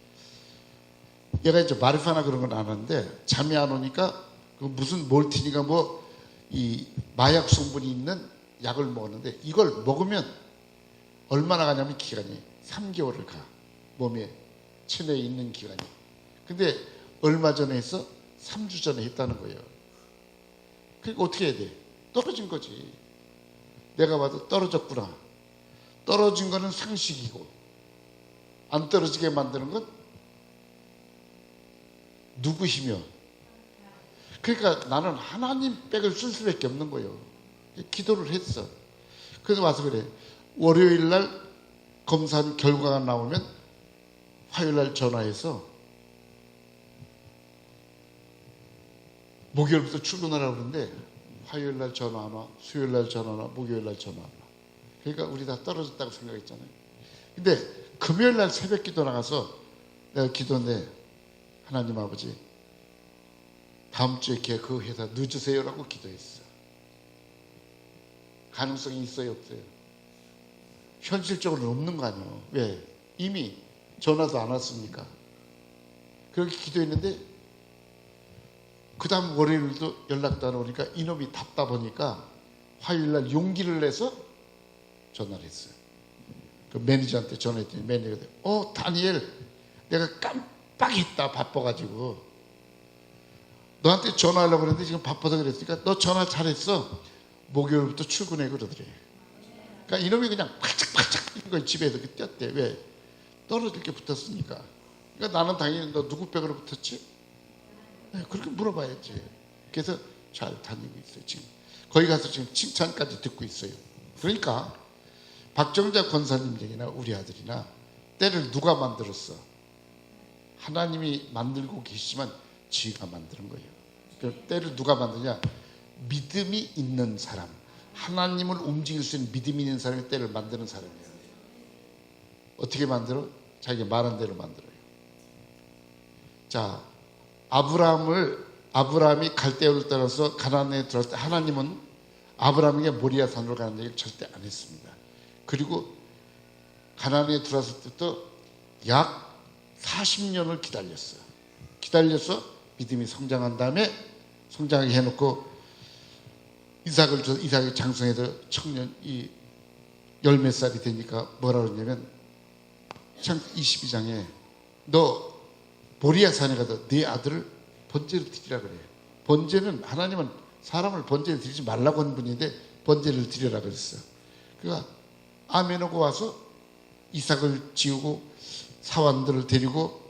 얘가 이제 마리파나 그런 건 안 하는데 잠이 안 오니까 그 무슨 몰티니가 뭐 이 마약 성분이 있는 약을 먹었는데 이걸 먹으면 얼마나 가냐면 기간이 3개월을 가. 몸에 체내에 있는 기간이. 근데 얼마 전에 했어? 3주 전에 했다는 거예요. 그러니까 어떻게 해야 돼? 떨어진 거지. 내가 봐도 떨어졌구나. 떨어진 거는 상식이고 안 떨어지게 만드는 건 누구 힘이야? 그러니까 나는 하나님 백을 쓸 수밖에 없는 거예요. 기도를 했어. 그래서 와서 그래. 월요일 날 검사 결과가 나오면 화요일 날 전화해서 목요일부터 출근하라고 그러는데 화요일 날 전화 안 와, 수요일 날 전화 안 와, 목요일 날 전화 안 와. 그러니까 우리 다 떨어졌다고 생각했잖아요. 근데 금요일 날 새벽 기도 나가서 내가 기도했는데 하나님 아버지 다음 주에 걔 그 회사 늦으세요라고 기도했어. 가능성이 있어요 없어요? 현실적으로는 없는 거 아니에요. 왜? 이미 전화도 안 왔으니까. 그렇게 기도했는데 그 다음 월요일도 연락도 안 오니까 이놈이 답답하니까 화요일날 용기를 내서 전화를 했어요. 그 매니저한테 전화했더니 매니저가 다니엘 내가 깜빡했다 바빠가지고 너한테 전화하려고 그랬는데 지금 바빠서 그랬으니까 너 전화 잘했어. 목요일부터 출근해 그러더래. 그러니까 이놈이 그냥 팔짝팔짝 집에서 뛰었대. 왜? 떨어질 게 붙었으니까. 그러니까 나는 당연히 너 누구 벽으로 붙었지? 네, 그렇게 물어봐야지. 그래서 잘 다니고 있어요. 지금 거기 가서 지금 칭찬까지 듣고 있어요. 그러니까 박정자 권사님 얘기나 우리 아들이나 때를 누가 만들었어? 하나님이 만들고 계시지만 지가 만드는 거예요. 그 때를 누가 만드냐? 믿음이 있는 사람, 하나님을 움직일 수 있는 믿음이 있는 사람이 때를 만드는 사람이에요. 어떻게 만들어? 자기가 말한 대로 만들어요. 자, 아브라함이 갈대아를 따라서 가나안에 들어갈 때 하나님은 아브라함에게 모리아 산으로 가는 얘기를 절대 안 했습니다. 그리고 가나안에 들어왔을 때부터 약 40년을 기다렸어요. 기다려서 믿음이 성장한 다음에 성장하게 해놓고 이삭이 장성해서 청년 열몇 살이 되니까 뭐라 그러냐면 창세기 22장에 너 모리아 산에 가서 네 아들을 번제를 드리라 그래요. 번제는 하나님은 사람을 번제를 드리지 말라고 한 분인데 번제를 드리라 그랬어요. 그러니까 아멘하고 와서 이삭을 지우고 사환들을 데리고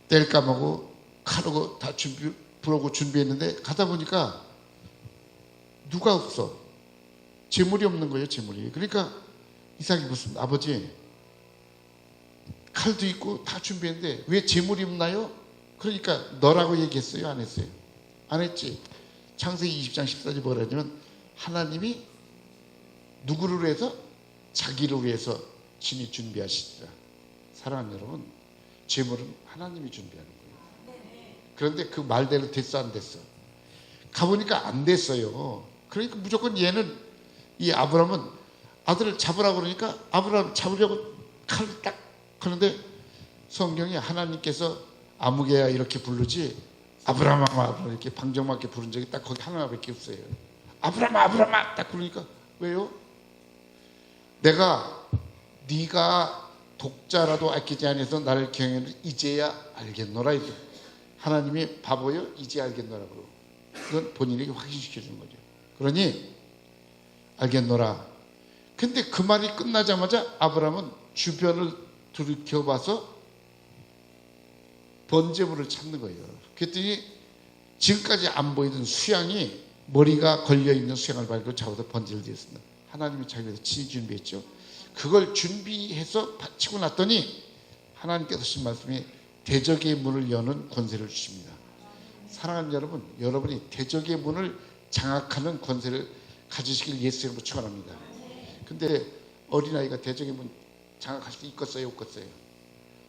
뗄감하고 칼하고 다 부르고 준비했는데 가다 보니까 누가 없어. 재물이 없는 거예요. 재물이. 그러니까 이삭이 무슨 아버지 칼도 있고 다 준비했는데 왜 재물이 없나요? 그러니까 너라고 얘기했어요? 안 했어요? 안 했지. 창세기 20장 14절 뭐라 하냐면 하나님이 누구를 위해서? 자기를 위해서 친히 준비하시리라. 사랑하는 여러분, 재물은 하나님이 준비하는 거예요. 그런데 그 말대로 됐어 안 됐어? 가보니까 안 됐어요. 그러니까 무조건 얘는, 이 아브라함은 아들을 잡으라고 그러니까 아브라함 잡으려고 칼을 딱 하는데, 성경에 하나님께서 아무개야 이렇게 부르지 아브라함 이렇게 방정맞게 부른 적이 딱 거기 하나밖에 없어요. 아브라함 딱 부르니까, 왜요? 내가 네가 독자라도 아끼지 아니해서 나를 경외를 이제야 알겠노라. 이제 하나님이 바보요 이제 알겠노라고, 그건 본인에게 확신시켜 주는 거죠. 그러니 알겠노라. 근데 그 말이 끝나자마자 아브라함은 주변을 들여다봐서 번제물을 찾는 거예요. 그랬더니 지금까지 안 보이던 수양이, 머리가 걸려있는 수양을 발고 잡아서 번제를 드렸습니다. 하나님이 자기 위해서 친히 준비했죠. 그걸 준비해서 바치고 났더니 하나님께서 하신 말씀이 대적의 문을 여는 권세를 주십니다. 사랑하는 여러분, 여러분이 대적의 문을 장악하는 권세를 가지시길 예수 이름으로 축원합니다. 근데 어린아이가 대적의 문 장악할 수 있겠어요, 없겠어요?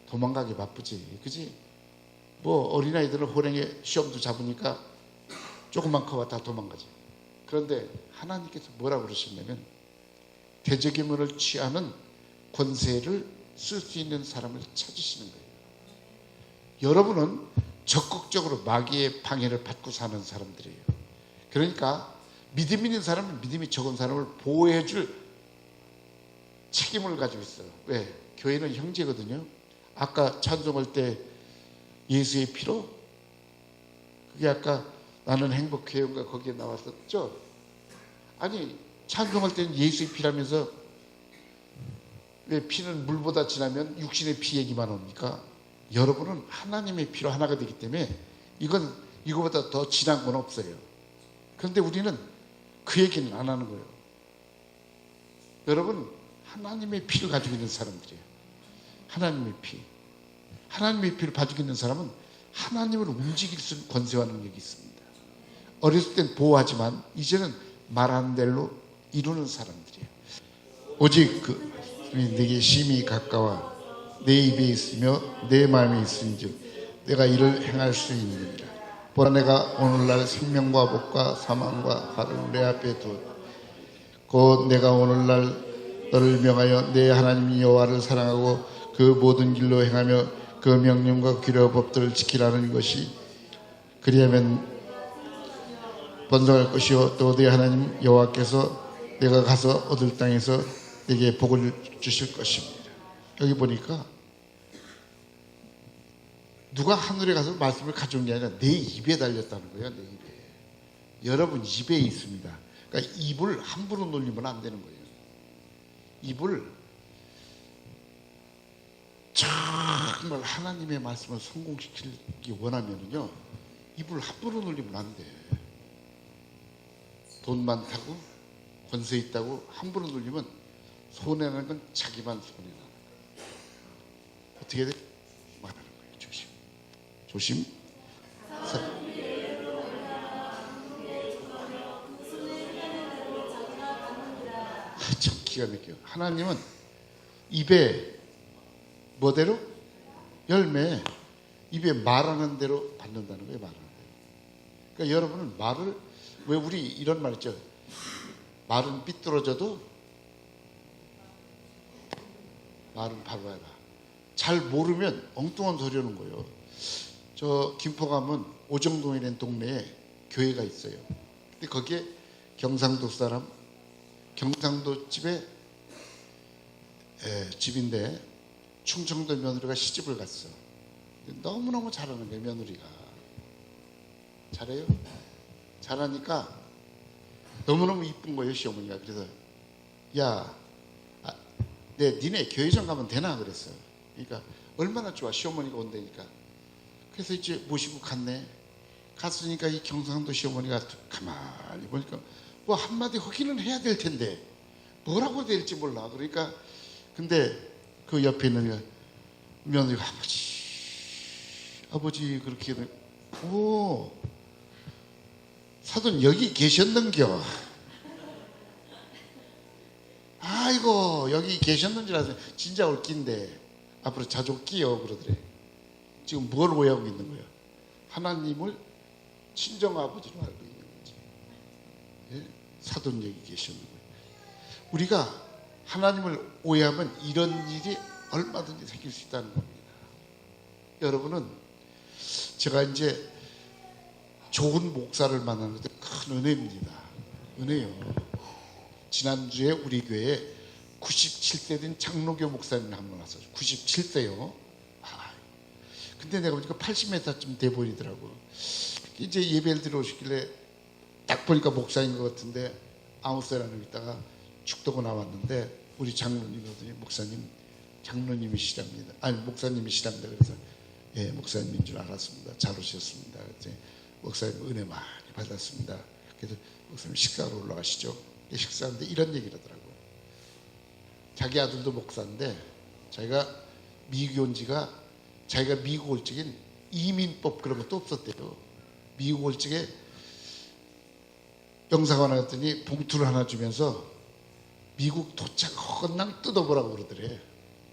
도망가기 바쁘지, 그지? 뭐 어린아이들은 호랭이 시험도 잡으니까 조금만 커봐 다 도망가지. 그런데 하나님께서 뭐라고 그러셨냐면, 대적의 문을 취하는 권세를 쓸 수 있는 사람을 찾으시는 거예요. 여러분은 적극적으로 마귀의 방해를 받고 사는 사람들이에요. 그러니까 믿음 있는 사람은 믿음이 적은 사람을 보호해 줄 책임을 가지고 있어요. 왜? 교회는 형제거든요. 아까 찬송할 때 예수의 피로, 그게 아까 나는 행복해요가 거기에 나왔었죠. 아니 찬송할 때는 예수의 피라면서 왜 피는 물보다 진하면 육신의 피 얘기만 옵니까? 여러분은 하나님의 피로 하나가 되기 때문에 이건 이거보다 더 진한 건 없어요. 그런데 우리는 그 얘기는 안 하는 거예요. 여러분, 하나님의 피를 가지고 있는 사람들이에요. 하나님의 피. 하나님의 피를 가지고 있는 사람은 하나님을 움직일 수 있는 권세와 능력이 있습니다. 어렸을 땐 보호하지만 이제는 말하는 대로 이루는 사람들이에요. 오직 내게 심히 가까워 내 입에 있으며 내 마음에 있은즉 내가 이를 행할 수 있느니라. 보라, 내가 오늘날 생명과 복과 사망과 화를 내 앞에 곧 내가 오늘날 너를 명하여 내 하나님 여호와를 사랑하고 그 모든 길로 행하며 그 명령과 규례와 법들을 지키라는 것이, 그리하면 번성할 것이요 또 내 하나님 여호와께서 내가 가서 얻을 땅에서 내게 복을 주실 것입니다. 여기 보니까 누가 하늘에 가서 말씀을 가져온 게 아니라 내 입에 달렸다는 거예요. 내 입에. 여러분 입에 있습니다. 그러니까 입을 함부로 놀리면 안 되는 거예요. 입을 정말 하나님의 말씀을 성공시키기 원하면요, 입을 함부로 놀리면 안 돼. 돈 많다고, 권세 있다고 함부로 놀리면 손해나는 건 자기만 손해나는 거예요. 어떻게 해야 돼? 말하는 거예요. 조심. 조심. 참 기가 막혀요. 하나님은 입에 뭐대로? 열매. 입에 말하는 대로 받는다는 거예요. 말하는 대로. 그러니까 여러분은 말을, 왜 우리 이런 말 있죠? 말은 삐뚤어져도 말은 바로 해라. 잘 모르면 엉뚱한 소리 하는 거예요. 저 김포 가면 오정동이라는 동네에 교회가 있어요. 근데 거기에 경상도 사람, 경상도 집에 집인데 충청도 며느리가 시집을 갔어. 너무너무 잘하는 거예요. 며느리가 잘해요. 잘하니까 너무너무 이쁜 거예요. 시어머니가. 그래서 야, 니네 교회 좀 가면 되나 그랬어요. 그러니까 얼마나 좋아, 시어머니가 온다니까. 그래서 이제 모시고 갔네. 갔으니까 이 경상도 시어머니가 가만히 보니까 뭐 한마디 하기는 해야 될 텐데 뭐라고 될지 몰라. 그러니까 근데 그 옆에 있는 며느리가 아버지 그렇게, 오, 사돈 여기 계셨는겨. 아이고 여기 계셨는 줄 알았어요. 진짜 올낀데 앞으로 자주 올게요 그러더래. 지금 뭘 오해하고 있는 거예요? 하나님을 친정아버지로 알고 있는 거지. 예? 사돈역에 계셨는 거예요. 우리가 하나님을 오해하면 이런 일이 얼마든지 생길 수 있다는 겁니다. 여러분은 제가 이제 좋은 목사를 만나는 것도 큰 은혜입니다. 은혜요. 지난주에 우리 교회에 97세 된 장로교 목사님이 한 분 왔어요. 97세요. 근데 내가 보니까 80m쯤 돼 보이더라고. 이제 예배를 들어오시길래 딱 보니까 목사인 것 같은데 아무 소리 안 하고 있다가 죽도고 나왔는데 우리 장로님이더니 목사님 장로님이시랍니다. 아니 목사님이시랍니다. 그래서 예 목사님인 줄 알았습니다. 잘 오셨습니다. 그랬더니 목사님 은혜 많이 받았습니다. 그래서 목사님 식사로 올라가시죠. 식사하는데 이런 얘기를 하더라고요. 자기 아들도 목사인데 자기가 미국에 온 지가 자기가 미국 올 적엔 이민법 그런 것도 없었대요. 미국 올 적에 영사관 갔더니 봉투를 하나 주면서 미국 도착하건랑 뜯어보라고 그러더래.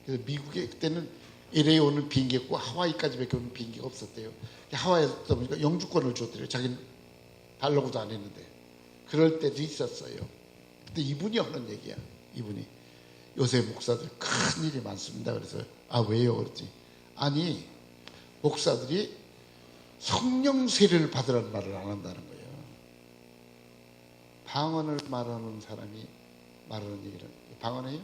그래서 미국에 그때는 LA 오는 비행기였고 하와이까지밖에 오는 비행기가 없었대요. 하와이에서 뜯다 보니까 영주권을 줬더래요. 자기는 달라고도 안 했는데. 그럴 때도 있었어요. 근데 이분이 하는 얘기야. 이분이 요새 목사들 큰 일이 많습니다. 그래서 아 왜요? 그랬지. 아니 목사들이 성령 세례를 받으라는 말을 안 한다는 거예요. 방언을 말하는 사람이 말하는 얘기를 방언해요?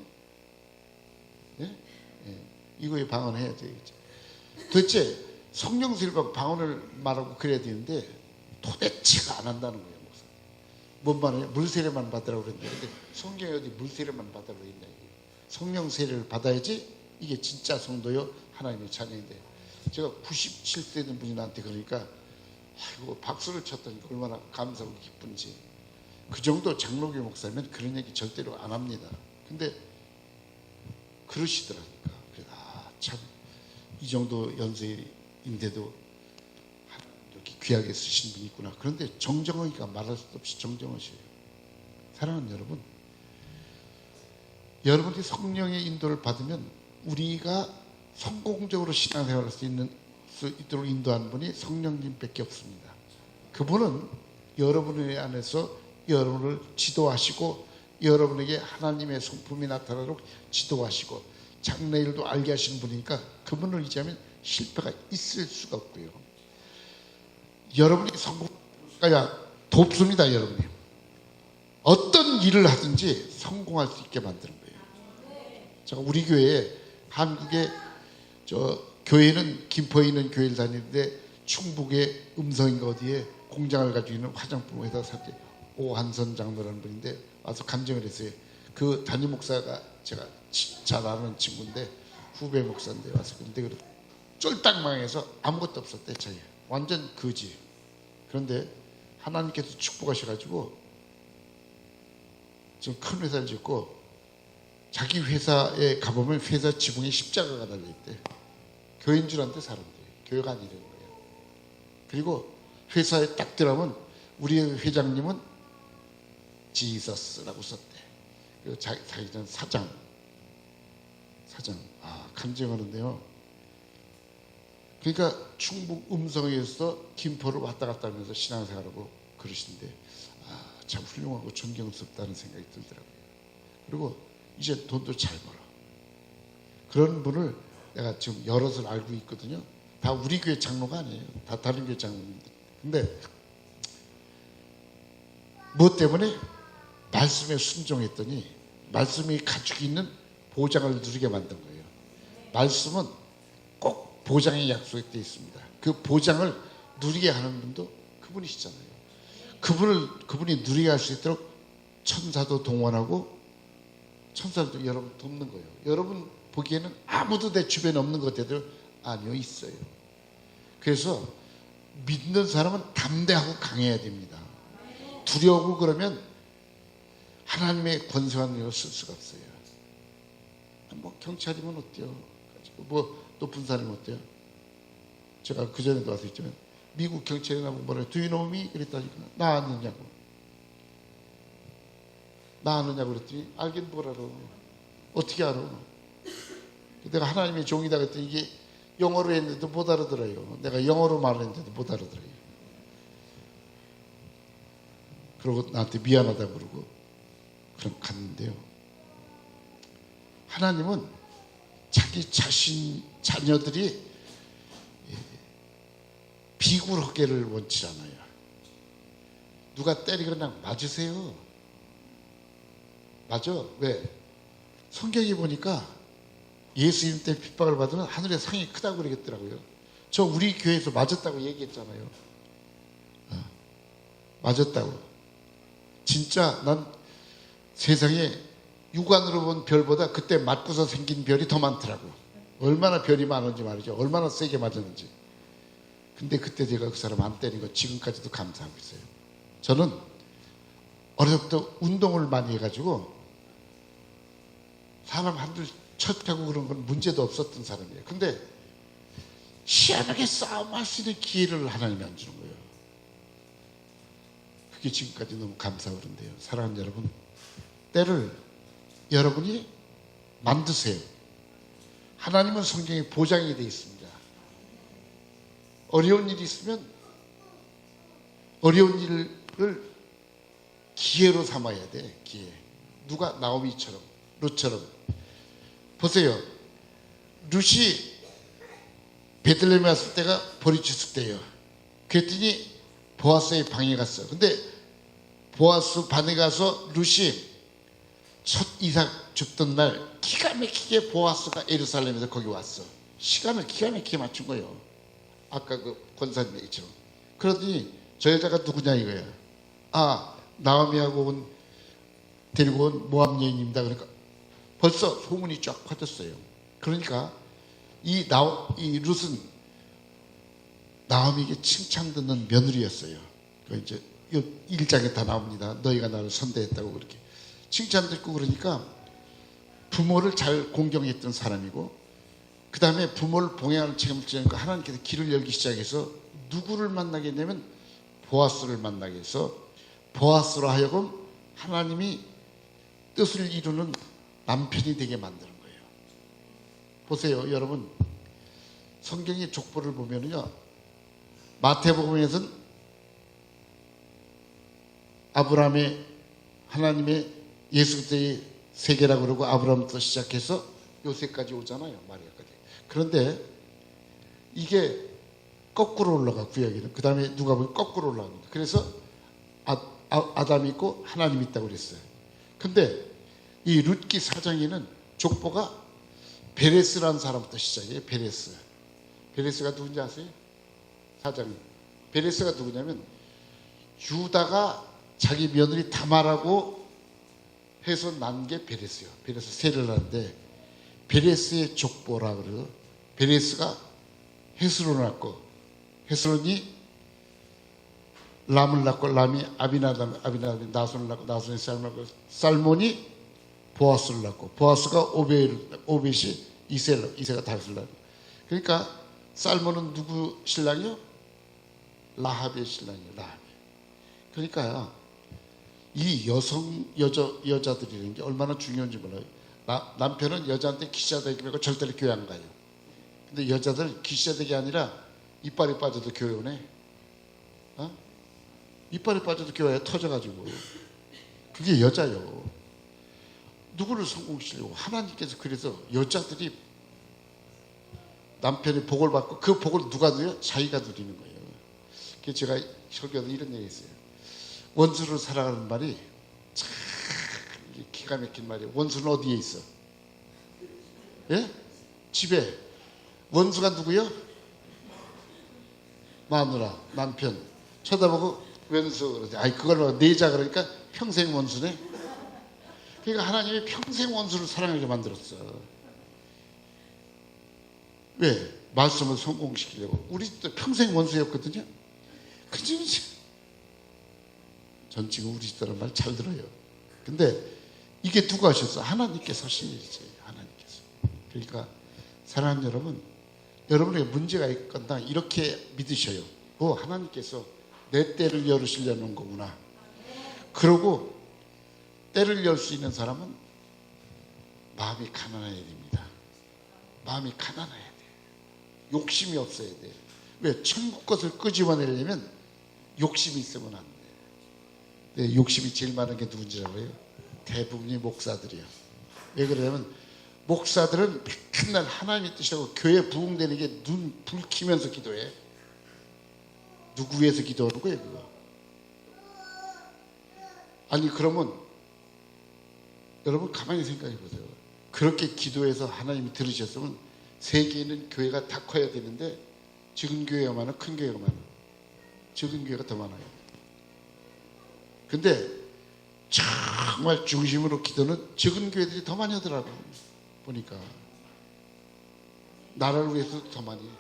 네? 네. 이거에 방언해야 되겠지. 도대체 성령 세례를 받고 방언을 말하고 그래야 되는데 도대체가 안 한다는 거예요. 목사. 뭔 말이에요? 물 세례만 받으라고 그랬는데 근데 성경에 어디 물 세례만 받으라고 했냐 이게. 성령 세례를 받아야지 이게 진짜 성도요 하나님의 자녀인데 제가 97세 된 분이 나한테 그러니까 아이고 박수를 쳤더니 얼마나 감사하고 기쁜지. 그 정도 장로교 목사면 그런 얘기 절대로 안 합니다. 근데 그러시더라니까. 그래서 참 이 정도 연세인데도 이렇게 귀하게 쓰신 분이 있구나. 그런데 정정하기가 말할 수 없이 정정하셔요. 사랑하는 여러분, 여러분이 성령의 인도를 받으면 우리가 성공적으로 신앙생활을 할 수 있도록 인도하는 분이 성령님밖에 없습니다. 그분은 여러분의 안에서 여러분을 지도하시고 여러분에게 하나님의 성품이 나타나도록 지도하시고 장래일도 알게 하시는 분이니까 그분을 의지하면 실패가 있을 수가 없고요. 여러분이 성공해야 돕습니다. 여러분이 어떤 일을 하든지 성공할 수 있게 만드는 거예요. 제가 우리 교회에 한국에 교회는 김포에 있는 교회를 다니는데 충북의 음성인가 어디에 공장을 가지고 있는 화장품 회사 사장 오한선 장로라는 분인데 와서 감정을 했어요. 그 담임 목사가 제가 잘 아는 친구인데 후배 목사인데 와서 근데 쫄딱 망해서 아무것도 없었대. 자기 완전 거지. 그런데 하나님께서 축복하셔가지고 지금 큰 회사를 짓고 자기 회사에 가보면 회사 지붕에 십자가가 달려있대. 교회인 줄 아는데 사람들이 교회가 아니라는 거예요. 그리고 회사에 딱 들어가면 우리 회장님은 지서스라고 썼대. 그리고 자기는 사장. 감정하는데요. 그러니까 충북 음성에서 김포를 왔다 갔다 하면서 신앙생활하고 그러시는데 참 훌륭하고 존경스럽다는 생각이 들더라고요. 그리고 이제 돈도 잘 벌어. 그런 분을 내가 지금 여럿을 알고 있거든요. 다 우리 교회 장로가 아니에요. 다 다른 교회 장로님들. 근데 무엇 때문에? 말씀에 순종했더니 말씀이 가지고 있는 보장을 누리게 만든 거예요. 말씀은 꼭 보장의 약속이 되어 있습니다. 그 보장을 누리게 하는 분도 그분이시잖아요. 그분이 누리게 할 수 있도록 천사도 동원하고 천사도 여러분 돕는 거예요. 여러분 보기에는 아무도 내 주변에 없는 것 같아도 아니요, 있어요. 그래서 믿는 사람은 담대하고 강해야 됩니다. 두려우고 그러면 하나님의 권세한 일을 쓸 수가 없어요. 뭐 경찰이면 어때요? 뭐 높은 사람이면 어때요? 제가 그전에도 와서 있지만 미국 경찰이 나보고 뭐래? Do you know me? 그랬다니까. 나 아느냐고. 나 아느냐고 그랬더니 알긴 뭘 알아. 어떻게 알아? 내가 하나님의 종이다 그랬더니 이게 영어로 했는데도 못 알아들어요. 내가 영어로 말했는데도 못 알아들어요. 그러고 나한테 미안하다고 그러고 그럼 갔는데요. 하나님은 자기 자신 자녀들이 비굴하게를 원치 않아요. 누가 때리거나 맞으세요. 맞아. 왜? 성경에 보니까 예수님 때 핍박을 받으면 하늘의 상이 크다고 그러겠더라고요. 저 우리 교회에서 맞았다고 얘기했잖아요. 맞았다고. 진짜 난 세상에 육안으로 본 별보다 그때 맞고서 생긴 별이 더 많더라고. 얼마나 별이 많은지 말이죠. 얼마나 세게 맞았는지. 근데 그때 제가 그 사람 안 때린 거 지금까지도 감사하고 있어요. 저는 어렸을 때부터 운동을 많이 해가지고 사람 한들 척하고 그런 건 문제도 없었던 사람이에요. 근데 희한하게 싸움할 수 있는 기회를 하나님이 안 주는 거예요. 그게 지금까지 너무 감사하고 그런데요. 사랑하는 여러분, 때를 여러분이 만드세요. 하나님은 성경에 보장이 되어 있습니다. 어려운 일이 있으면 어려운 일을 기회로 삼아야 돼. 기회. 누가 나오미처럼, 룻처럼. 보세요. 룻이 베들레헴에 왔을 때가 버리쳤을 때예요. 그랬더니 보아스의 방에 갔어. 근데 보아스 방에 가서 룻이 첫 이삭 줍던 날 기가 막히게 보아스가 예루살렘에서 거기 왔어. 시간을 기가 막히게 맞춘 거예요. 아까 그 권사님 얘기처럼. 그러더니 저 여자가 누구냐 이거야. 아, 나오미하고 데리고 온 모압 여인입니다. 그러니까 벌써 소문이 쫙 퍼졌어요. 그러니까 이 룻은 나오미에게 칭찬 듣는 며느리였어요. 그 이제 1장에 다 나옵니다. 너희가 나를 선대했다고 그렇게 칭찬 듣고 그러니까 부모를 잘 공경했던 사람이고 그 다음에 부모를 봉양하는 책임을 지니까 하나님께서 길을 열기 시작해서 누구를 만나게 되면 보아스를 만나게 해서 보아스로 하여금 하나님이 뜻을 이루는 남편이 되게 만드는 거예요. 보세요, 여러분. 성경의 족보를 보면요, 마태복음에서는 아브라함의 하나님의 예수 그리스도의 세계라고 그러고 아브라함부터 시작해서 요새까지 오잖아요, 마리아까지. 그런데 이게 거꾸로 올라가, 구약에는. 그 다음에 누가 보면 거꾸로 올라갑니다. 그래서 아담이 있고 하나님이 있다고 그랬어요. 근데 이 룻기 사장에는 족보가 베레스라는 사람부터 시작해요. 베레스가 누군지 아세요? 사장님. 베레스가 누구냐면 유다가 자기 며느리 다말하고 해서 난 게 베레스예요. 베레스 세를 하는데 베레스의 족보라 그래요. 베레스가 헤스론을 낳고 헤스론이 람을 낳고 람이 아비나답이 나손을 낳고 나손이 살몬을 낳고 살몬이 보아스를 낳고 보아스가 오벳이 이세가 다윗을 낳고. 그러니까 살몬은 누구 신랑이요? 라합의 신랑이에요. 라합. 그러니까 이 여자들이라는 게 얼마나 중요한지 몰라요. 남편은 여자한테 기시자되기 말고 절대로 교회 안 가요. 근데 여자들 기시자되기 아니라 이빨이 빠져도 교회 오네. 이빨이 빠져도 교회에 터져가지고. 그게 여자요. 누구를 성공시키려고. 하나님께서 그래서 여자들이 남편의 복을 받고 그 복을 누가 누려요? 자기가 누리는 거예요. 그래서 제가 설교에서 이런 얘기 했어요. 원수를 사랑하는 말이 참 기가 막힌 말이에요. 원수는 어디에 있어? 예? 집에. 원수가 누구요? 마누라, 남편. 쳐다보고 왼수 그러지. 아이 그걸 내자 그러니까 평생 원수네. 그러니까 하나님이 평생 원수를 사랑하게 만들었어. 왜? 말씀을 성공시키려고. 우리 집도 평생 원수였거든요. 그치? 전 지금 우리 집사람 말 잘 들어요. 근데 이게 누가 하셨어? 하나님께서 하신 일이지. 하나님께서. 그러니까 사랑하는 여러분, 여러분에게 문제가 있거나 이렇게 믿으셔요. 하나님께서 내 때를 열으시려는 거구나. 그러고 때를 열 수 있는 사람은 마음이 가난해야 됩니다. 마음이 가난해야 돼. 욕심이 없어야 돼. 왜? 천국 것을 끄집어내려면 욕심이 있으면 안 돼. 내 욕심이 제일 많은 게 누군지 알아요? 대부분이 목사들이야. 왜 그러냐면 목사들은 맨날 하나님의 뜻이라고 교회 부흥되는 게 눈 불 켜면서 기도해. 누구 위해서 기도하는 거예요 그거? 아니 그러면 여러분 가만히 생각해 보세요. 그렇게 기도해서 하나님이 들으셨으면 세계에 있는 교회가 다 커야 되는데 적은 교회가 많아, 큰 교회가 많아. 적은 교회가 더 많아요. 근데 정말 중심으로 기도는 적은 교회들이 더 많이 하더라고요. 보니까 나라를 위해서도 더 많이 해.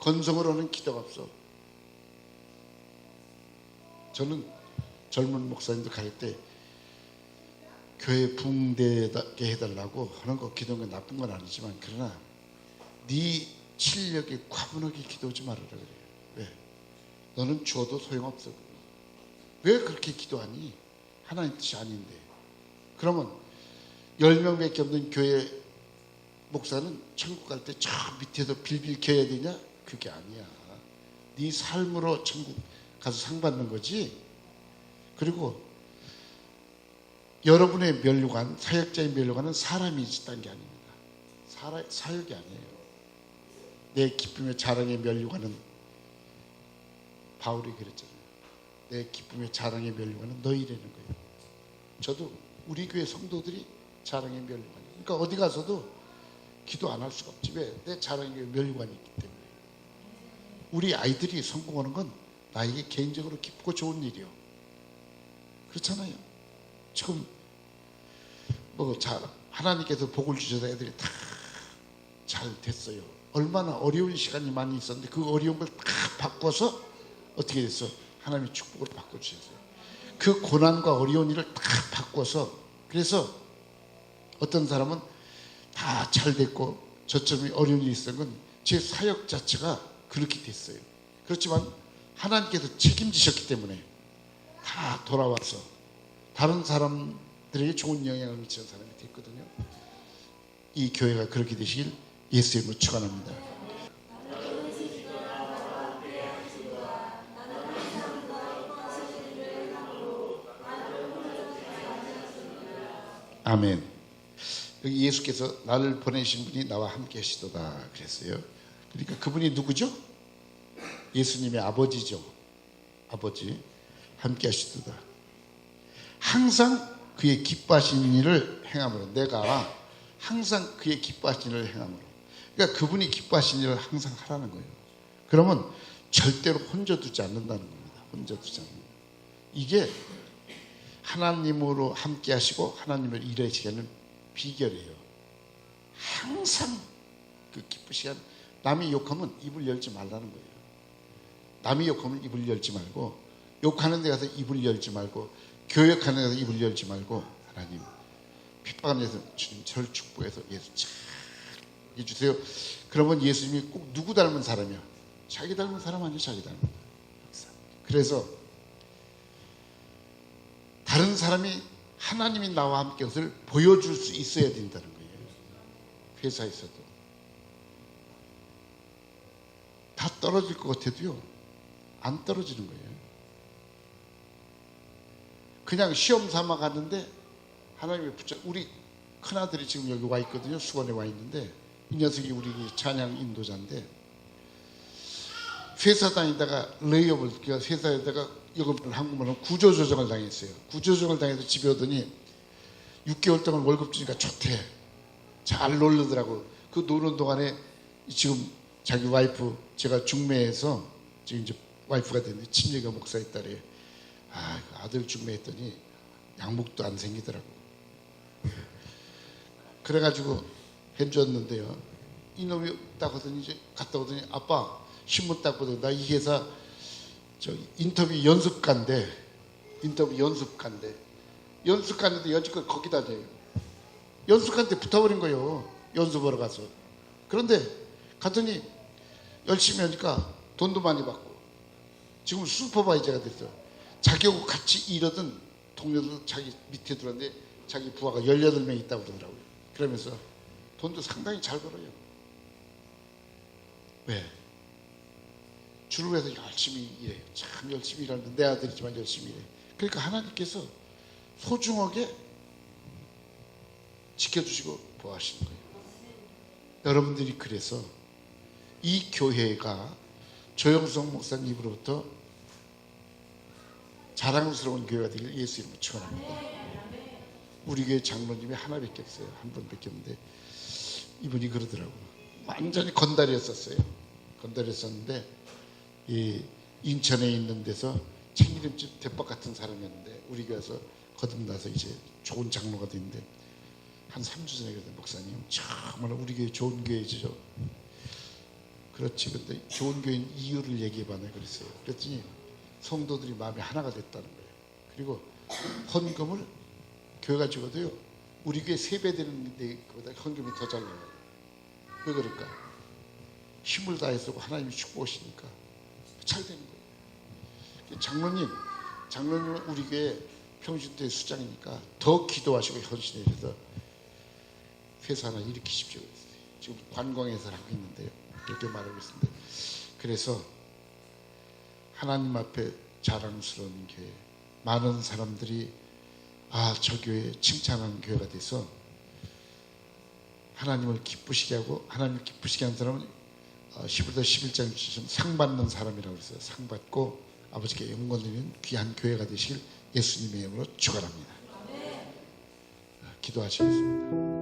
건성으로는 기도가 없어. 저는 젊은 목사님들 갈 때 교회 부흥되게 해달라고 하는 거 기도는 나쁜 건 아니지만 그러나 네 실력에 과분하게 기도하지 말아라 그래요. 왜? 너는 주어도 소용없어. 왜 그렇게 기도하니? 하나님 뜻이 아닌데. 그러면 10명밖에 없는 교회 목사는 천국 갈 때 저 밑에서 빌빌 겨야 되냐? 그게 아니야. 네 삶으로 천국 가서 상 받는 거지. 그리고 여러분의 면류관, 사역자의 면류관은 사람이 있다는 게 아닙니다. 사역이 아니에요. 내 기쁨의 자랑의 면류관은 바울이 그랬잖아요. 내 기쁨의 자랑의 면류관은 너희라는 거예요. 저도 우리 교회 성도들이 자랑의 면류관이에요. 그러니까 어디 가서도 기도 안 할 수가 없지. 왜? 내 자랑의 면류관이 있기 때문에. 우리 아이들이 성공하는 건 나에게 개인적으로 기쁘고 좋은 일이요. 그렇잖아요. 지금 하나님께서 복을 주셔서 애들이 다 잘 됐어요. 얼마나 어려운 시간이 많이 있었는데 그 어려운 걸 다 바꿔서 어떻게 됐어? 하나님의 축복을 바꿔주셨어요. 그 고난과 어려운 일을 다 바꿔서 그래서 어떤 사람은 다 잘 됐고 저처럼 어려운 일이 있었던 건 제 사역 자체가 그렇게 됐어요. 그렇지만 하나님께서 책임지셨기 때문에 다 돌아와서 다른 사람들에게 좋은 영향을 미치는 사람이 됐거든요. 이 교회가 그렇게 되시길 예수의 이름으로 축원합니다. 아멘. 여기 예수께서 나를 보내신 분이 나와 함께 하시도다 그랬어요. 그러니까 그분이 누구죠? 예수님의 아버지죠. 아버지 함께 하시도다. 항상 그의 기뻐하시는 일을 행함으로. 내가 항상 그의 기뻐하시는 일을 행함으로. 그러니까 그분이 기뻐하시는 일을 항상 하라는 거예요. 그러면 절대로 혼자 두지 않는다는 겁니다. 혼자 두지 않는다. 이게 하나님으로 함께 하시고 하나님을 일하시게 하는 비결이에요. 항상 그 기쁘시게 남이 욕하면 입을 열지 말라는 거예요. 남이 욕하면 입을 열지 말고, 욕하는 데 가서 입을 열지 말고, 교역하는 데 가서 입을 열지 말고, 하나님 핍박하는 데서 주님 저를 축복해서 예수 잘 해주세요. 그러면 예수님이 꼭 누구 닮은 사람이야? 자기 닮은 사람 아니에요. 자기 닮은 사람. 그래서 다른 사람이 하나님이 나와 함께 것을 보여줄 수 있어야 된다는 거예요. 회사에서도 다 떨어질 것 같아도요 안 떨어지는 거예요. 그냥 시험 삼아 갔는데 하나님이 우리 큰아들이 지금 여기 와 있거든요. 수원에 와 있는데 이 녀석이 우리 찬양 인도자인데 회사 다니다가 레이업을 회사에다가 여급을 한국말로 구조조정을 당했어요. 구조조정을 당해서 집에 오더니 6개월 동안 월급 주니까 좋대. 잘 놀더라고. 그 노는 동안에 지금 자기 와이프 제가 중매해서 지금 이제 와이프가 됐는데 친정가 목사의 딸이에요. 아들 중매했더니 양복도 안 생기더라고. 그래가지고 해줬는데요. 이놈이 딱 하더니 이제 갔다 오더니 아빠 신문 딱 보더니 나 이 회사 인터뷰 연습관데 연습관인데 여지껏 거기 다녀요. 연습관한테 붙어버린 거예요. 연습하러 가서. 그런데 갔더니 열심히 하니까 돈도 많이 받고 지금 슈퍼바이저가 됐어요. 자기하고 같이 일하던 동료들 자기 밑에 들어왔는데 자기 부하가 18명 있다고 그러더라고요. 그러면서 돈도 상당히 잘 벌어요. 왜? 주를 위해서 열심히 일해요. 참 열심히 일하는데 내 아들이지만 열심히 일해요. 그러니까 하나님께서 소중하게 지켜주시고 보호하시는 거예요. 여러분들이 그래서 이 교회가 조영성 목사님으로부터 자랑스러운 교회가 되길 예수 이름으로 축원합니다. 우리 교회 장로님이 하나밖에 없어요. 한 분밖에 없는데 이분이 그러더라고요. 완전히 건달이었었어요. 건달이었었는데 이 인천에 있는 데서 참기름집 대박 같은 사람이었는데 우리 교회에서 거듭나서 이제 좋은 장로가 됐는데 한 3주 전에 그랬더니 목사님 정말 우리 교회 좋은 교회죠. 그렇지. 근데 좋은 교회인 이유를 얘기해봐네 그랬어요. 그랬더니 성도들이 마음이 하나가 됐다는 거예요. 그리고 헌금을 교회가 죽어도요 우리 교회 3배 되는 데보다 헌금이 더 잘 나와요. 왜 그럴까? 힘을 다해서 하나님이 축복하시니까 잘 되는 거예요. 장로님은 우리 교회 평신도의 수장이니까 더 기도하시고 헌신해서 회사 하나 일으키십시오. 지금 관광에서 하고 있는데요. 이렇게 말하고 있습니다. 그래서 하나님 앞에 자랑스러운 교회, 많은 사람들이 저 교회 칭찬하는 교회가 돼서 하나님을 기쁘시게 하고 하나님을 기쁘시게 하는 사람은 히브리서 11장 주신 상 받는 사람이라고 그랬어요. 상 받고 아버지께 영광 드리는 귀한 교회가 되시길 예수님의 이름으로 축원합니다. 기도하시겠습니다.